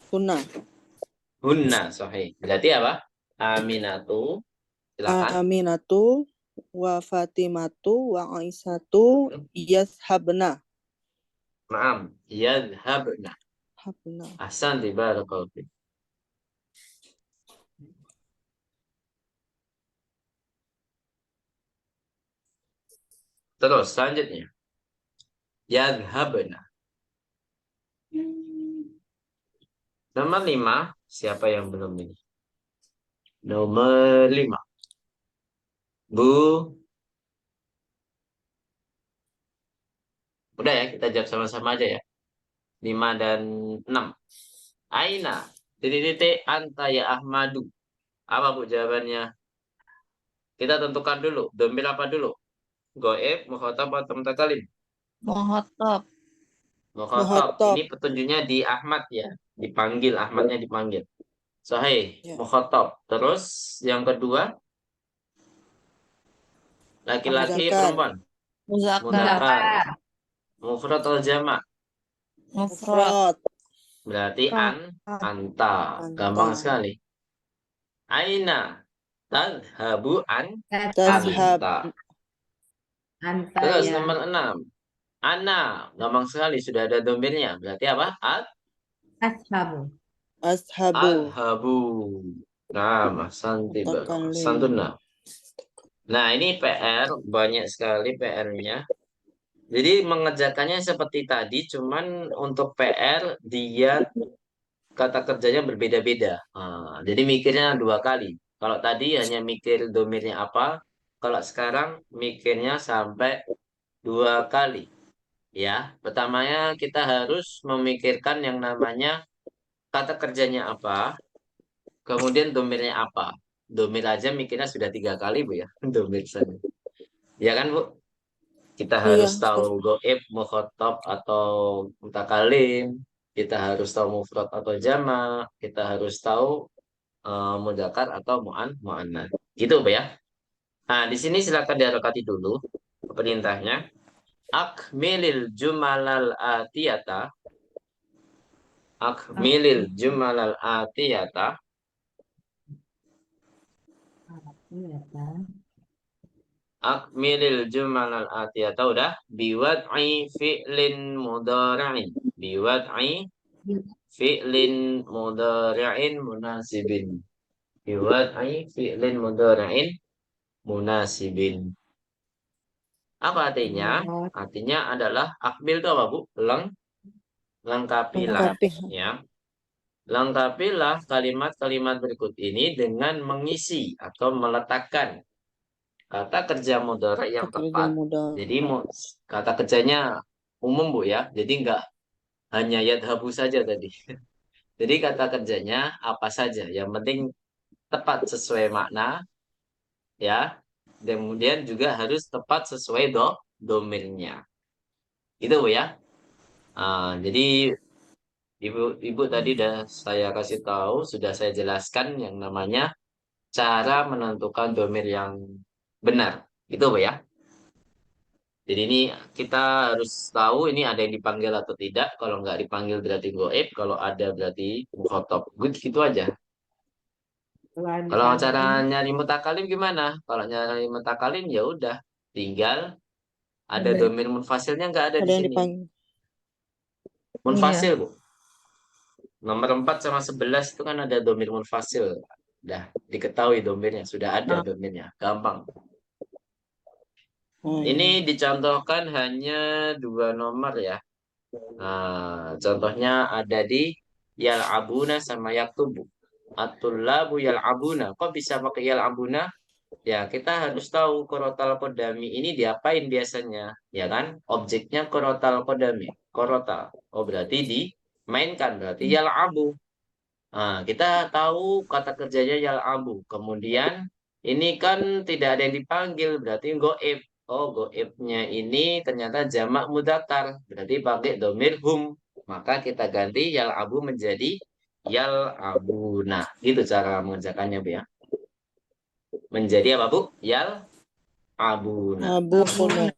Sunnah. Hunna, sahih. Berarti apa? Aminatu. Silakan. Aminatu wa Fatimatu wa Aisyatu yashabna. Naam. Yadhabna. Habna. Ahsanti barakallahu fiik. Terus selanjutnya. Yadhabna. Nomor 5. Siapa yang belum ini? Nomor 5. Bu. Udah ya, kita jawab sama-sama aja ya. 5 dan 6. Aina. Titik-titik anta ya Ahmadu. Apa Bu jawabannya? Kita tentukan dulu. Domir apa dulu? Goib, mukhotob, atau mutakalim? Muhotob. Mukhotob. Muhattab. Ini petunjuknya di Ahmad ya. Dipanggil, Ahmadnya dipanggil. Sahih, Ya. mukhotob. Terus yang kedua, laki-laki Muzakkar. perempuan. Muzakkar. Mudzakkar. Mufrad atau jamak? Mufrad. Mufrad. berarti anta. Gampang Anta. sekali. Aina tadhabu Tazhab. anta. Anta Terus ya. nomor 6. Ana. Gampang sekali. Sudah ada domirnya. Berarti apa? Ashabu. Ashabu. Adhabu. Nah, Mutakalim. santuna. Nah, ini PR. Banyak sekali PR-nya. Jadi mengerjakannya seperti tadi. Cuman untuk PR dia kata kerjanya berbeda-beda. Jadi mikirnya 2 kali. Kalau tadi hanya mikir domirnya apa. Kalau sekarang mikirnya sampai 2 kali. Ya, pertamanya kita harus memikirkan yang namanya kata kerjanya apa, kemudian domirnya apa. Domir aja mikirnya sudah 3 kali, Bu ya. Domir saja. Ya kan, Bu? Kita Iya, harus tahu Ustaz. goib, mukhotob, atau mutakalim. Kita harus tahu mufrad atau jama. Kita harus tahu mudzakkar atau mu'annas. Gitu, Bu ya. Nah, di sini silakan diharokati dulu perintahnya. Akmilil jumalal atiyata. Akmilil jumalal atiyata. Iya kan. Akmilil jumalal atiyata. Udah. Biwad'i fi'lin mudhari'in. Biwad'i fi'lin mudhari'in munasibin. Biwad'i fi'lin mudhari'in munasibin. Apa artinya? Buat Artinya adalah akmil itu apa, Bu? Lengkapilah. Lengkapi. Ya. Lengkapilah kalimat-kalimat berikut ini dengan mengisi atau meletakkan kata kerja mudhari yang Pekerja tepat. muda. Jadi kata kerjanya umum, Bu ya. Jadi nggak hanya yadhabu saja tadi. Jadi kata kerjanya apa saja. Yang penting tepat sesuai makna, ya. Dan kemudian juga harus tepat sesuai domirnya. Itu, Bu ya. Jadi ibu tadi udah saya kasih tahu, sudah saya jelaskan yang namanya cara menentukan domir yang benar. Itu, Bu ya. Jadi ini kita harus tahu ini ada yang dipanggil atau tidak. Kalau nggak dipanggil berarti goib. Kalau ada berarti mukhotob. Gitu aja. Tuhan Kalau cara dipanggil. nyari mutakalim gimana? Kalau nyari mutakalim ya udah. Tinggal ada Ada domir munfasilnya nggak ada Ada di yang sini. dipanggil. Munfasil, Bu. Nomor 4 sama 11 itu kan ada domir munfasil. Udah diketahui domirnya. Sudah ada domirnya. Gampang. Oh, Ini iya. dicontohkan hanya 2 nomor ya. Nah, contohnya ada di yal'abuna sama yaktubu. At-tullabu yal'abuna. Kok bisa pakai yal'abuna? Ya, kita harus tahu korotal kodami ini diapain biasanya. Ya kan? Objeknya korotal kodami. Korotal. Oh, berarti dimainkan. Berarti yal'abu. Nah, kita tahu kata kerjanya yal'abu. Kemudian ini kan tidak ada yang dipanggil. Berarti goib. Oh, goibnya ini ternyata jamak mudzakkar. Berarti pakai domir hum. Maka kita ganti yal'abu menjadi yal'abu. Nah, gitu cara mengerjakannya, Bu ya. Menjadi apa, Bu? Yal'abuna. Abu Kuna.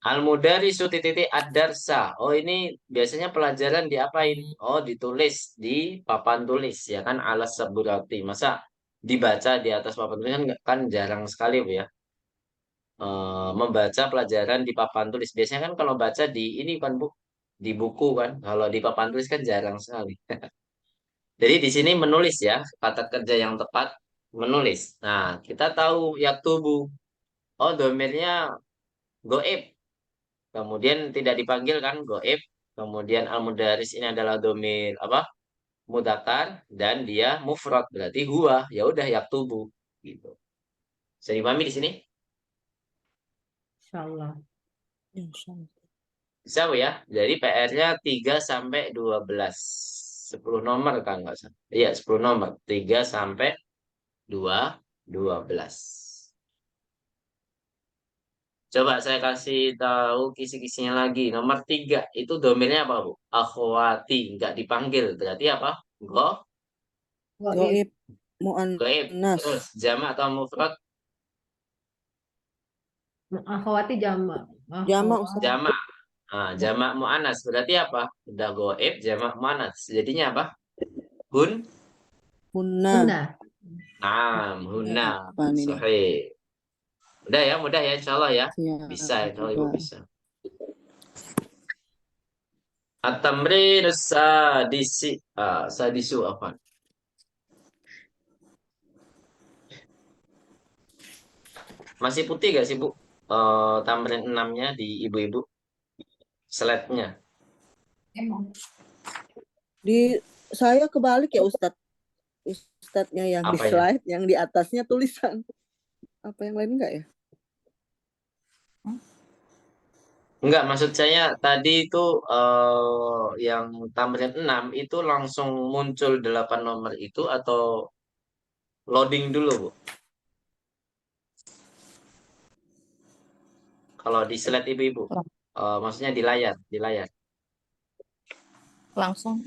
Al-mudarisu titik ad-darsa. Oh, ini biasanya pelajaran diapain? Oh, ditulis di papan tulis ya kan, alas saburati. Masa dibaca di atas papan tulis kan jarang sekali, Bu ya. Membaca pelajaran di papan tulis. Biasanya kan kalau baca di ini kan, Bu, di buku kan. Kalau di papan tulis kan jarang sekali. Jadi di sini menulis ya, kata kerja yang tepat menulis. Nah, kita tahu yaktubu. Oh, domirnya goib. Kemudian tidak dipanggil kan goib. Kemudian al-mudaris ini adalah domir apa? Mudzakkar dan dia mufrad berarti huwa. Ya udah yaktubu gitu. Bisa dipahami di sini? Insyaallah. Insyaallah. Bisa, Bu ya. Jadi PR-nya 3 sampai 12. 10 nomor kan nggak salah. Iya, 10 nomor. 3 sampai 12. Coba saya kasih tahu kisi-kisinya lagi. Nomor 3 itu domirnya apa, Bu? Akhwati, nggak dipanggil. Berarti apa? Goib. Goib. Goib. Mu'annas. Terus jamak atau mufrad? Akhwati jamak. Jamak, Ustaz. Jamak. Nah, jamak muannas berarti apa? Udah goib jamak muannas. Jadinya apa? Hun, Hunna. Bunda. naam, hunna. Apaan ini? Sahih. Mudah ya, insya Allah ya. Siap, Bisa, kalau ibu Pak. bisa. At-tamrin sadisi, sadisu apa? Masih putih gak sih Bu? Tamrin 6-nya di ibu-ibu. Slide-nya. Emang. Di saya kebalik ya Ustadz. Ustadznya yang di Apa ya? slide, yang di atasnya tulisan. Apa yang lain enggak ya? Enggak, maksud saya tadi itu yang tamrin 6 itu langsung muncul 8 nomor itu atau loading dulu, Bu? Kalau di slide ibu-ibu. Maksudnya di layar. Langsung.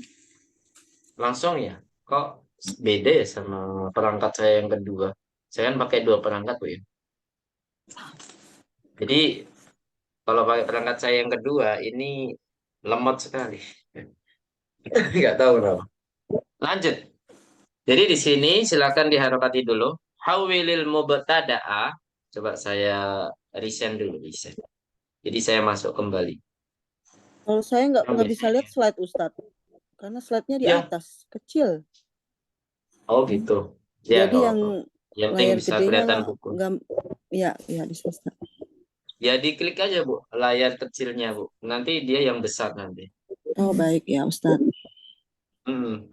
Langsung ya? Kok beda ya sama perangkat saya yang kedua? Saya kan pakai 2 perangkat, Bu ya. Jadi kalau pakai perangkat saya yang kedua ini lemot sekali. Nggak tahu kenapa. Lanjut. Jadi di sini silakan diharokati dulu. Hawilil mubtada'a. Coba saya resend dulu, resend. Jadi saya masuk kembali. Kalau saya nggak Ambil. bisa lihat slide Ustadz. Karena slide-nya di Ya. atas, kecil. Oh gitu. Ya, Jadi nggak yang apa-apa. Yang penting layar bisa gedenya kelihatan buku. nggak, ya bisa Ustadz. Ya diklik aja Bu, layar kecilnya Bu. Nanti dia yang besar nanti. Oh baik ya Ustadz. Hmm.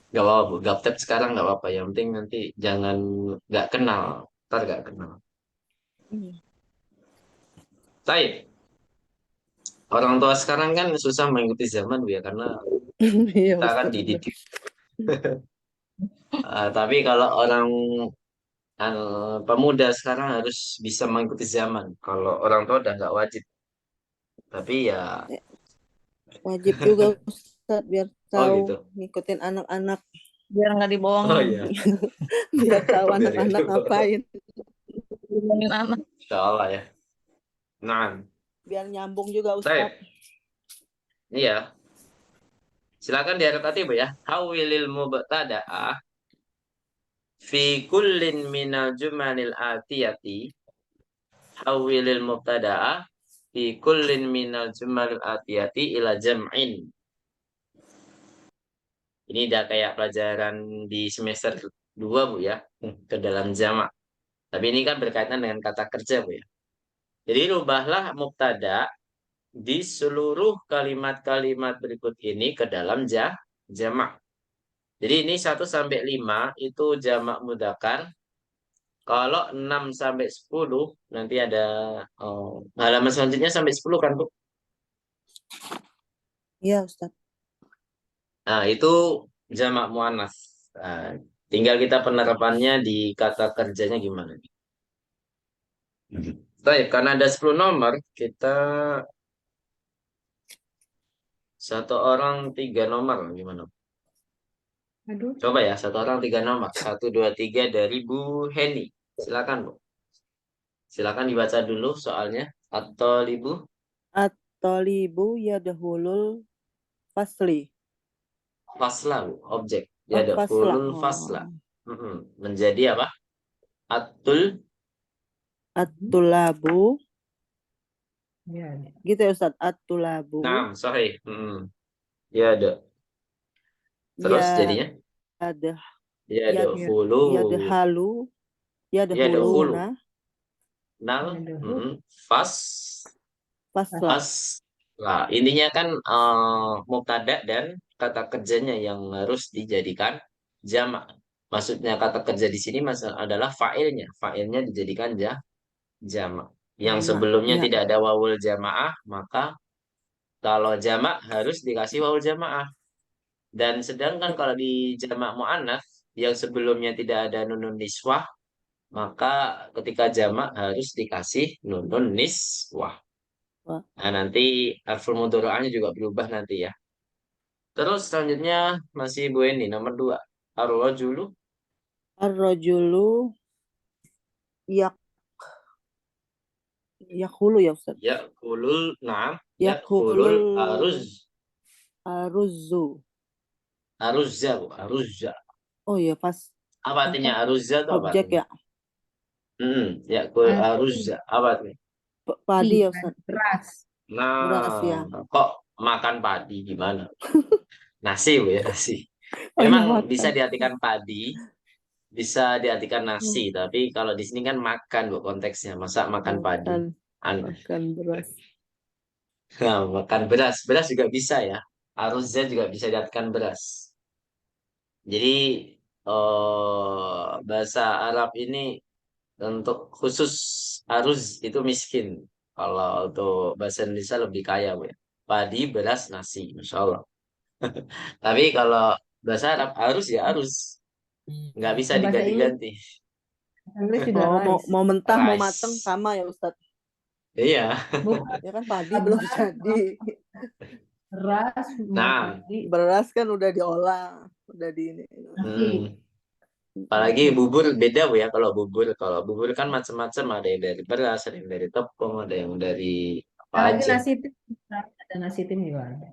Gak apa-apa Bu, gaptek sekarang gak apa-apa. Yang penting nanti jangan gak kenal. Ntar gak kenal. Baik. Orang tua sekarang kan susah mengikuti zaman Bu ya, karena Iya kita kan Ustadz. dididik. Tapi kalau orang pemuda sekarang harus bisa mengikuti zaman. Kalau orang tua udah nggak wajib. Tapi ya, Wajib juga Ustadz biar oh tahu gitu. ngikutin anak-anak. Biar nggak Oh dibohongin. iya. Biar tahu Biar anak-anak gitu. ngapain. Dibohongin anak. Insya Allah ya. Nah, Biar nyambung juga baik. Ustadz. Iya. Silakan diharokati Bu ya. Hawilil mubtada'a fi kullin minal jumanil atiyati. Hawilil mubtada'a fi kullin minal jumanil atiyati ila jam'in. Ini udah kayak pelajaran di semester 2 Bu ya. Ke dalam jamak. Tapi ini kan berkaitan dengan kata kerja Bu ya. Jadi rubahlah mubtada di seluruh kalimat-kalimat berikut ini ke dalam jamak. Jadi ini 1 sampai 5 itu jamak mudzakkar. Kalau 6 sampai 10 nanti ada halaman selanjutnya sampai 10 kan Bu? Iya Ustadz. Nah, itu jamak muannats. Nah, tinggal kita penerapannya di kata kerjanya gimana nih. Baik, karena ada 10 nomor, kita 1 orang 3 nomor gimana? Aduh. Coba ya, 1 orang 3 nomor. 1, 2, 3 dari Bu Heni. Silakan Bu. Silakan dibaca dulu soalnya. Atau Ibu. At-tolibu yadhulul fasli. Fasla, Bu. Objek. Oh, Ya ada fasla. hulul fasla. Menjadi apa? Atul. At-tulabu. Ya. Gitu ya Ustadz. At-tulabu. Nah, sahih. Ya ada. Terus Ya jadinya? ada. Ya ada hulu. Yadhalu. Ya ada hulu. Yadhuluna. Nal. Yadhulu. Fas. Fasla. Fas. Nah, intinya kan mubtada dan kata kerjanya yang harus dijadikan jamak. Maksudnya kata kerja di sini adalah fa'ilnya. Fa'ilnya dijadikan jamak. Yang Jamak, sebelumnya ya. tidak ada wawul jamaah, maka kalau jamak harus dikasih wawul jamaah. Dan sedangkan kalau di jamak mu'annats yang sebelumnya tidak ada nunun niswah, maka ketika jamak harus dikasih nunun niswah. Wah. Nah, nanti harful mudhari'ahnya juga berubah nanti ya. Terus selanjutnya masih Bu Eni nomor 2. Ar-rajulu. Ar-rajulu yak Yakulu ya Ustaz. Yakulul, naam. Yakulul Yakulul aruz. aruzu. Aruzza, Bu. Aruzza. Oh ya pas Apa artinya aruzza itu apa objek artinya? ya. Yakul Nasi, aruzza. Apa artinya? Padi ya kan, Ustaz. beras. Beras ya. Nah, kok makan padi gimana? Nasi, Bu, ya, nasi. Oh ya Memang bisa makan. diartikan padi, bisa diartikan nasi, Hmm, tapi kalau di sini kan makan, Bu, konteksnya. Masa makan padi? Makan makan beras. Nah, makan beras. Beras juga bisa ya. Aruzza juga bisa diartikan beras. Jadi bahasa Arab ini untuk khusus aruz itu miskin. Kalau untuk bahasa Indonesia lebih kaya, Bu, ya. Padi, beras, nasi, Masya Allah. Tapi kalau bahasa Arab aruz ya aruz, nggak bisa Kalau bahasa Inggris, diganti-ganti. juga Oh rice. mau mentah mau mateng Rice. sama ya Ustaz. Iya. Bukan Ya kan padi belum jadi. beras, mau Nah, tadi, Beras kan udah diolah, udah di ini. nasi. apalagi bubur beda, Bu, ya. Kalau bubur kan macam-macam, ada yang dari beras, ada yang dari tepung, ada yang dari apa Apalagi aja. nasi tim, ada nasi tim juga ada.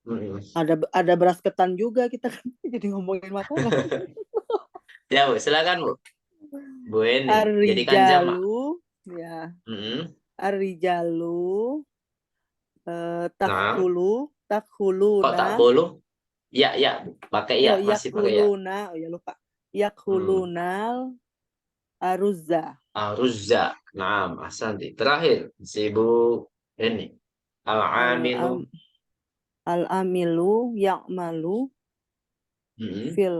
Mm-mm. Ada beras ketan juga kita kan jadi ngomongin makanan. Ya, Bu, silakan, Bu. Bu Eni, jadikan jamak. Ar-rijalu ya. Mm-mm. Ar-rijalu Nah, takhulu kok tak takhuluna puluh? Ya, ya, Bu. Pakai ya, masih pakai ya. yakuluna oh ya lupa. Yakulunal aruzza. Aruzza. Nah, ahsanti. Terakhir, si Bu Eni. Al-amilu. Al-amilu ya'malu Mm-mm. fil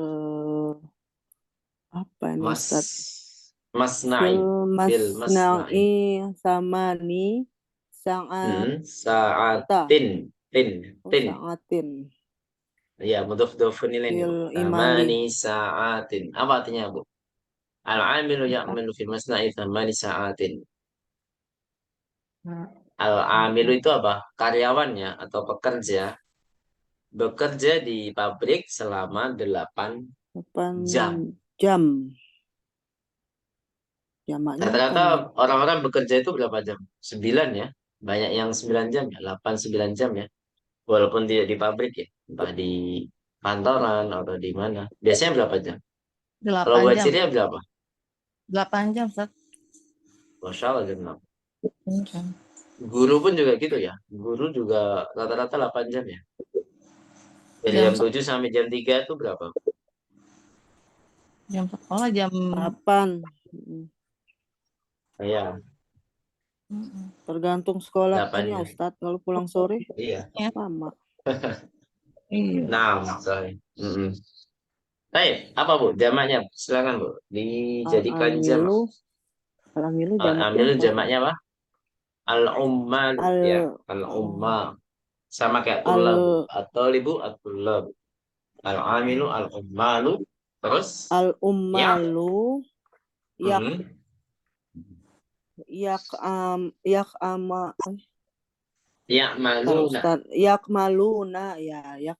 apa ini Mas, Ustaz? masna'i. Fil Fil masna'i. masna'i samani sa'ata Sa'atin. Tin. sa'atin Ya, mudhaf-mudhafun ilaih. fil imali. Thamani sa'atin. Apa artinya, Bu? Al-amilu ya'malu fil masna'i thamani sa'atin. Nah, Al-amilu itu apa? Karyawannya atau pekerja bekerja di pabrik selama 8 8 jam. jam. Jamaknya apa Rata-rata nih? orang-orang bekerja itu berapa jam? 9 ya. Banyak yang 9 jam ya, 8 9 jam ya. Walaupun tidak di pabrik ya, entah di kantoran atau di mana. Biasanya berapa jam? Kalau 8 buat jam. Syria berapa? 8 jam, Ustaz. Masya Allah, jam 6. 8 jam. Guru pun juga gitu ya. Guru juga rata-rata 8 jam ya. Dari Jam jam 7 sampai jam 3 itu berapa? jam sekolah jam 8. Ya, Tergantung 8 sekolahnya jam. Ustadz. Kalau pulang sore Iya. lama. iya. Nah, sorry. Baik, apa Bu? Jamaknya, silakan Bu. Dijadikan jamak. Al-amilu jamaknya Amil apa? jamaknya apa? Al-ummal ya, Al al-ummal. Sama kayak al tullabu. At-talibu at-tullab. Al-amilu al-ummalu. Terus al ya. ummalu yak Mhm. yak yak ama Ya Bentar, maluna. Ustadz. Yak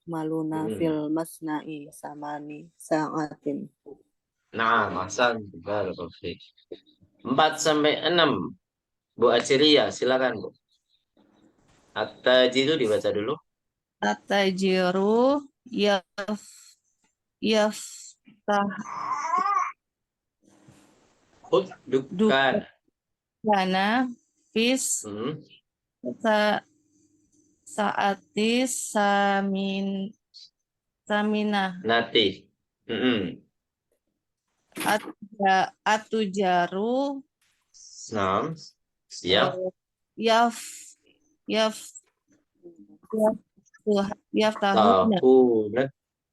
maluna Hmm. fil masna'i samani sa'atin. Nah, masa barakallahu fiik. 4 sampai 6. Bu Acilia, silakan Bu. At-tajiru dibaca dulu. Atajiru yaftah Dukan. dukana fis Hmm. saatis samina Nanti. atujaru Nah, siap. yaf yaf yaftahuna Tahunat.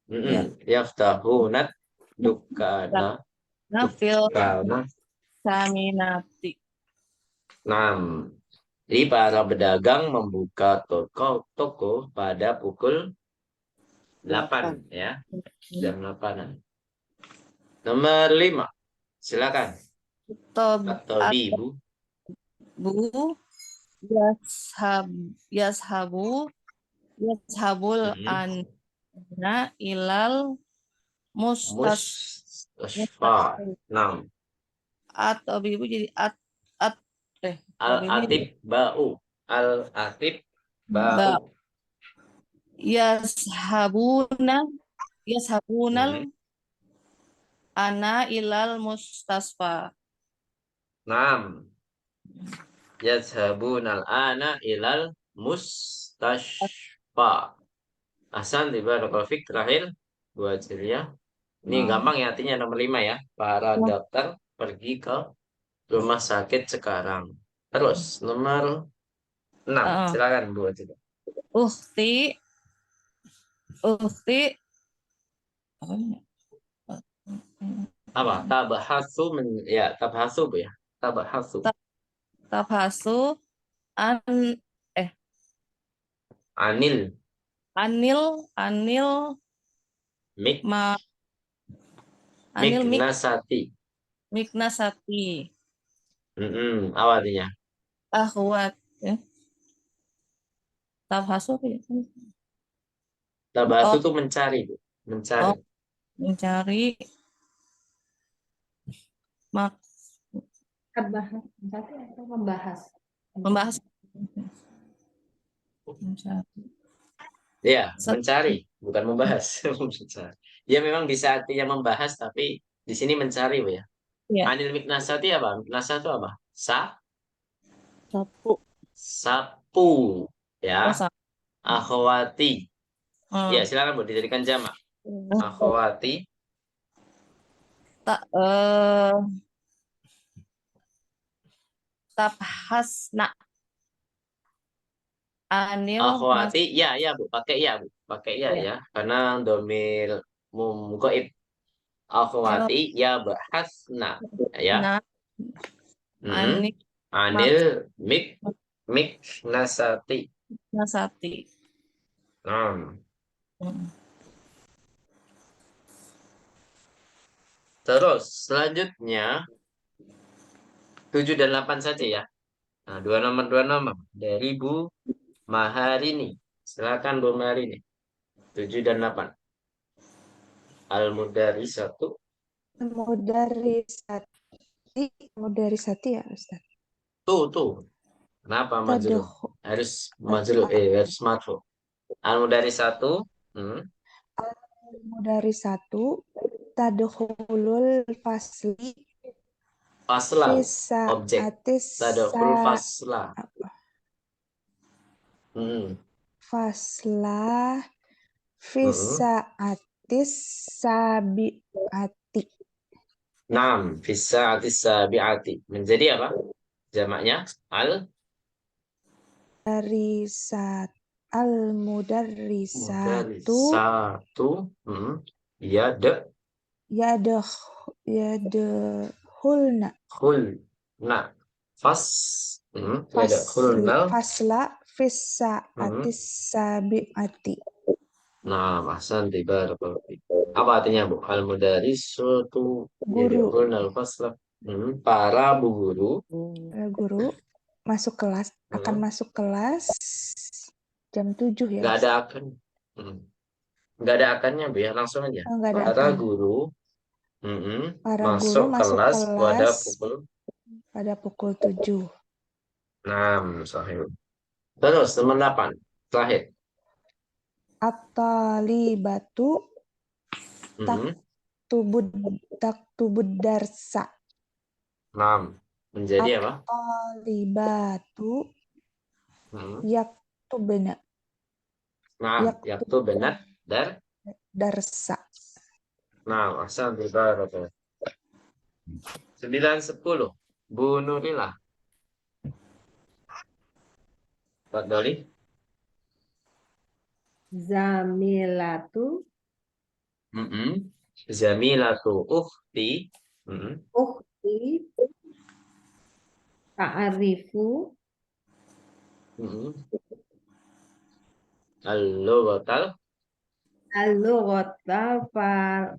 ya Yaftahunat. Dukana. fil Dukana. saminati. 6. Jadi para pedagang membuka toko pada pukul 8 ya. Jam 8. Nomor 5. Silakan. At-tabibu. Bu yashabul anna ilal mustas Mustasfa. 6. atau ibu jadi at Kalau ini Al-atiba'u. Al-atiba'u. ba yashabuna yashabunal Hmm. ana ilal mustasfa. Naam. Yadhabunal ana ilal mustashfa. Ahsan, barakallahu fik. Terakhir buat Celia. Ini gampang ya, artinya nomor 5 ya. Para dokter pergi ke rumah sakit sekarang. Terus nomor 6. Heeh. Silakan buat Celia. Ukhti ukhti apa ini? Apa? Tabahasu ya, tabahasu Bu ya. Tabahasu. Tabhasu an Anil anil mik ma anil miknasati. miknasati Apa artinya? akhwat ya. Tabhasu apa ya? Tabahasu Oh, itu mencari, Bu. Mencari. oh, mencari mak Membahas satu atau membahas? membahas mencari. Ya, Set- mencari, bukan membahas. Mencari. Ya memang bisa artinya membahas, tapi di sini mencari, Bu ya. ya. Anil miknasati apa? Miknasa itu apa? Sapu. Sapu. Ya. Oh, Akhwati. Ya, hmm. silakan Bu, dijadikan jamak. Akhwati. Tak tabhasna anil mas Akhwati. Ya, ya, Bu. Pakai ya, Bu. Pakai ya, ya. ya. Karena domir mumgoib. Akhwati. Ya, bahasna. Ya. Nah, Mm-mm. anil Anil miknasati. masati. Hmm. Hmm. Terus selanjutnya 7 dan 8 saja ya. Nah, dua nomor dari Bu Maharini. Silakan Bu Maharini. 7 dan 8. Al-Mudari 1. Mudarisati ya Ustaz. Tuh. Kenapa majrur? Tadukhu Harus majrur, harus marfu. Al-Mudari 1. Mudarisatu tadkhulul fasli Fasla. fisa Objek. atis Tadkhul fasla. fasla Mm-mm. fisa atis sabiati Naam. Fisa atis sabi'ati. Menjadi apa? Jamaknya darisat al mudarisatu Mudarisatu. Ya de yadah yadahulna khul. Nah. Fas. Ya de khulna. fasla fisa atis sabiati. Nah, Ahsan barakallahu fiik. Apa artinya, Bu? Al-mudarrisatu Guru yadkhulna al-fasla. Para bu guru. guru masuk kelas akan masuk kelas jam 7 ya. Nggak ada akan. Nggak ada akannya, Bu ya. Langsung aja. Oh, nggak ada Para akan. guru Para masuk guru masuk kelas kelas pada pukul 7. 6. Sahih. Terus, nomor 8. Terakhir. At-talibatu taktubud darsa. 6. Menjadi apa? At-talibatu yaktubna Nah, yaktu benar darsa. Nah, asal barakallahu. 9, 10. Bu Nurila. Pak Doli. Zamilatu Zamilatu ukhti. ukhti ta'arifu Al-lughatal al-lughatal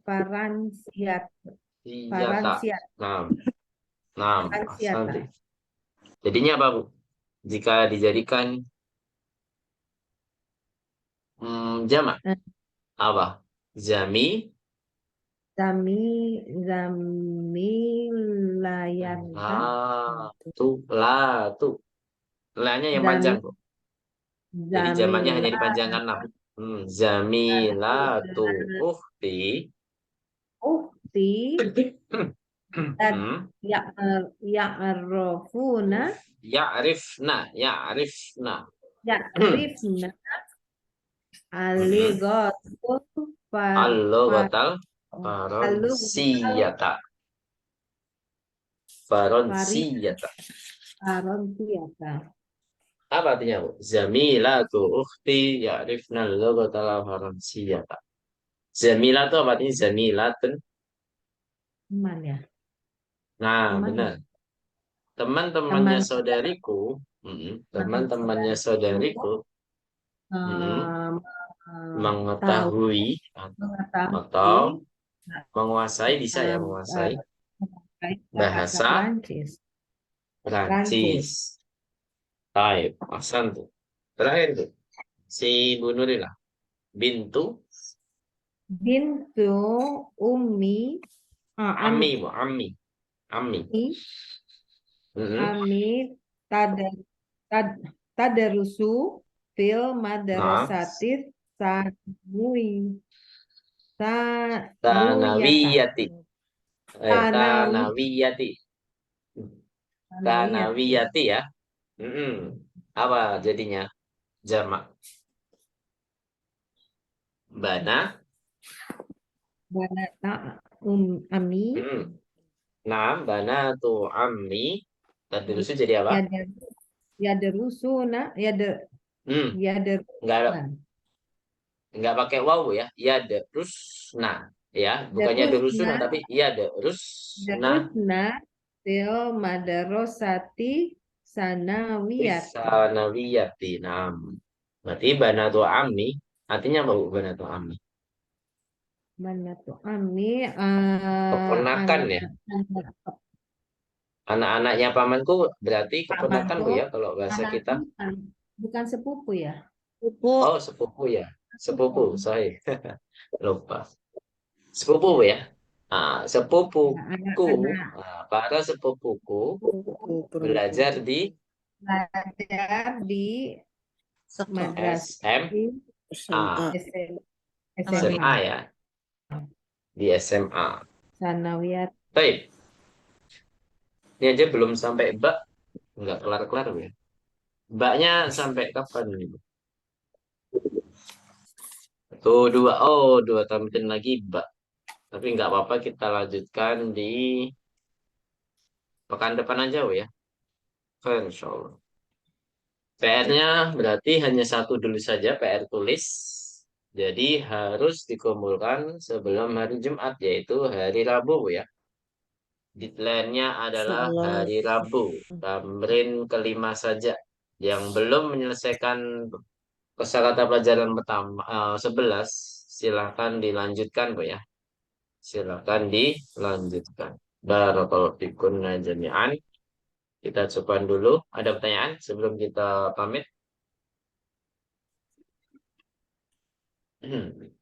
faransiat siyata. faransiat Nah, faransiata. asal. Jadinya apa, Bu? Jika dijadikan jamak apa? Zami Zamilayanta. tuh, la-nya yang panjang, Zami, Bu. Jadi jamaknya hanya Zamila, dipanjangkan 6. Zamilatu ukhti. Ukti, dan Hmm. Ya'rofuna, Ya'rifna. Ya'rifna, Aligotul, Al-lughatal Alugal, faransiyata. Farid, Faransiyata. Farontiyata. Apa artinya, Bu? Zamilatu ukhti ya'rifna al-lughatal faransiyata. Zamila itu apa artinya? Zamilatun. Teman ya, Nah, teman ya. benar. Teman-temannya Teman saudariku. teman Teman-temannya saudariku saudariku. eh, tahu Mengetahui atau mengetahui menguasai, bisa ya, menguasai bahasa bahasa Prancis. Prancis. Baik, Hasan tuh. Terakhir tuh, si Bu Nurila. Bintu, Bintu Umi, Ami, Bu, Ami. Ami. Ami tada tad tadarusu fil Nah, madrasatis sanui sanuyata Tanawiyati. tanawi Tanawiyati. tanawiyati Tanawiyati ya. Apa jadinya? Jamak. Bana. banata ami Mm-mm. Nah, bana tuh Ami. Tadi dulu jadi apa? yada yadarusuna Hmm, nggak yadarusna nggak pakai waw ya. Ya terus nah ya, bukannya derusuna darusna tapi ya terus nah darusna fil madrasati sanawiyati Isanawiyati. Nah, berarti bana tuh Ami artinya apa, Bu? Bana tuh Ami. banatu ami Keponakan ya. anak Anak-anaknya pamanku berarti keponakan, Bu, pamanku ya kalau bahasa kita. bukan bukan sepupu ya. Ibu, Oh, sepupu ya. Sepupu, Sepupu. saya lupa. Sepupu, Bu, ya. Nah, Ya, sepupuku, anak-anak para sepupuku Buku belajar perempuan. di belajar di sekolah. madrasah SMA, SMA. SMA SMA ya, di SMA. sanawiyat Baik, ini aja belum sampai bak, nggak kelar-kelar, Bu, ya. Baknya sampai kapan ini, Bu? Tuh, dua tambahin lagi bak. Tapi nggak apa-apa, kita lanjutkan di pekan depan aja, Bu, ya. Insya Allah. PR-nya berarti hanya satu dulu saja, PR tulis. Jadi harus dikumpulkan sebelum hari Jumat, yaitu hari Rabu, Bu, ya. Deadline-nya adalah Insyaallah. hari Rabu. Tamrin kelima saja. Yang belum menyelesaikan kosakata pelajaran pertama 11, silakan dilanjutkan, Bu, ya. Silakan dilanjutkan. Barakallahu fikum jami'an. Kita coba dulu. Ada pertanyaan sebelum kita pamit?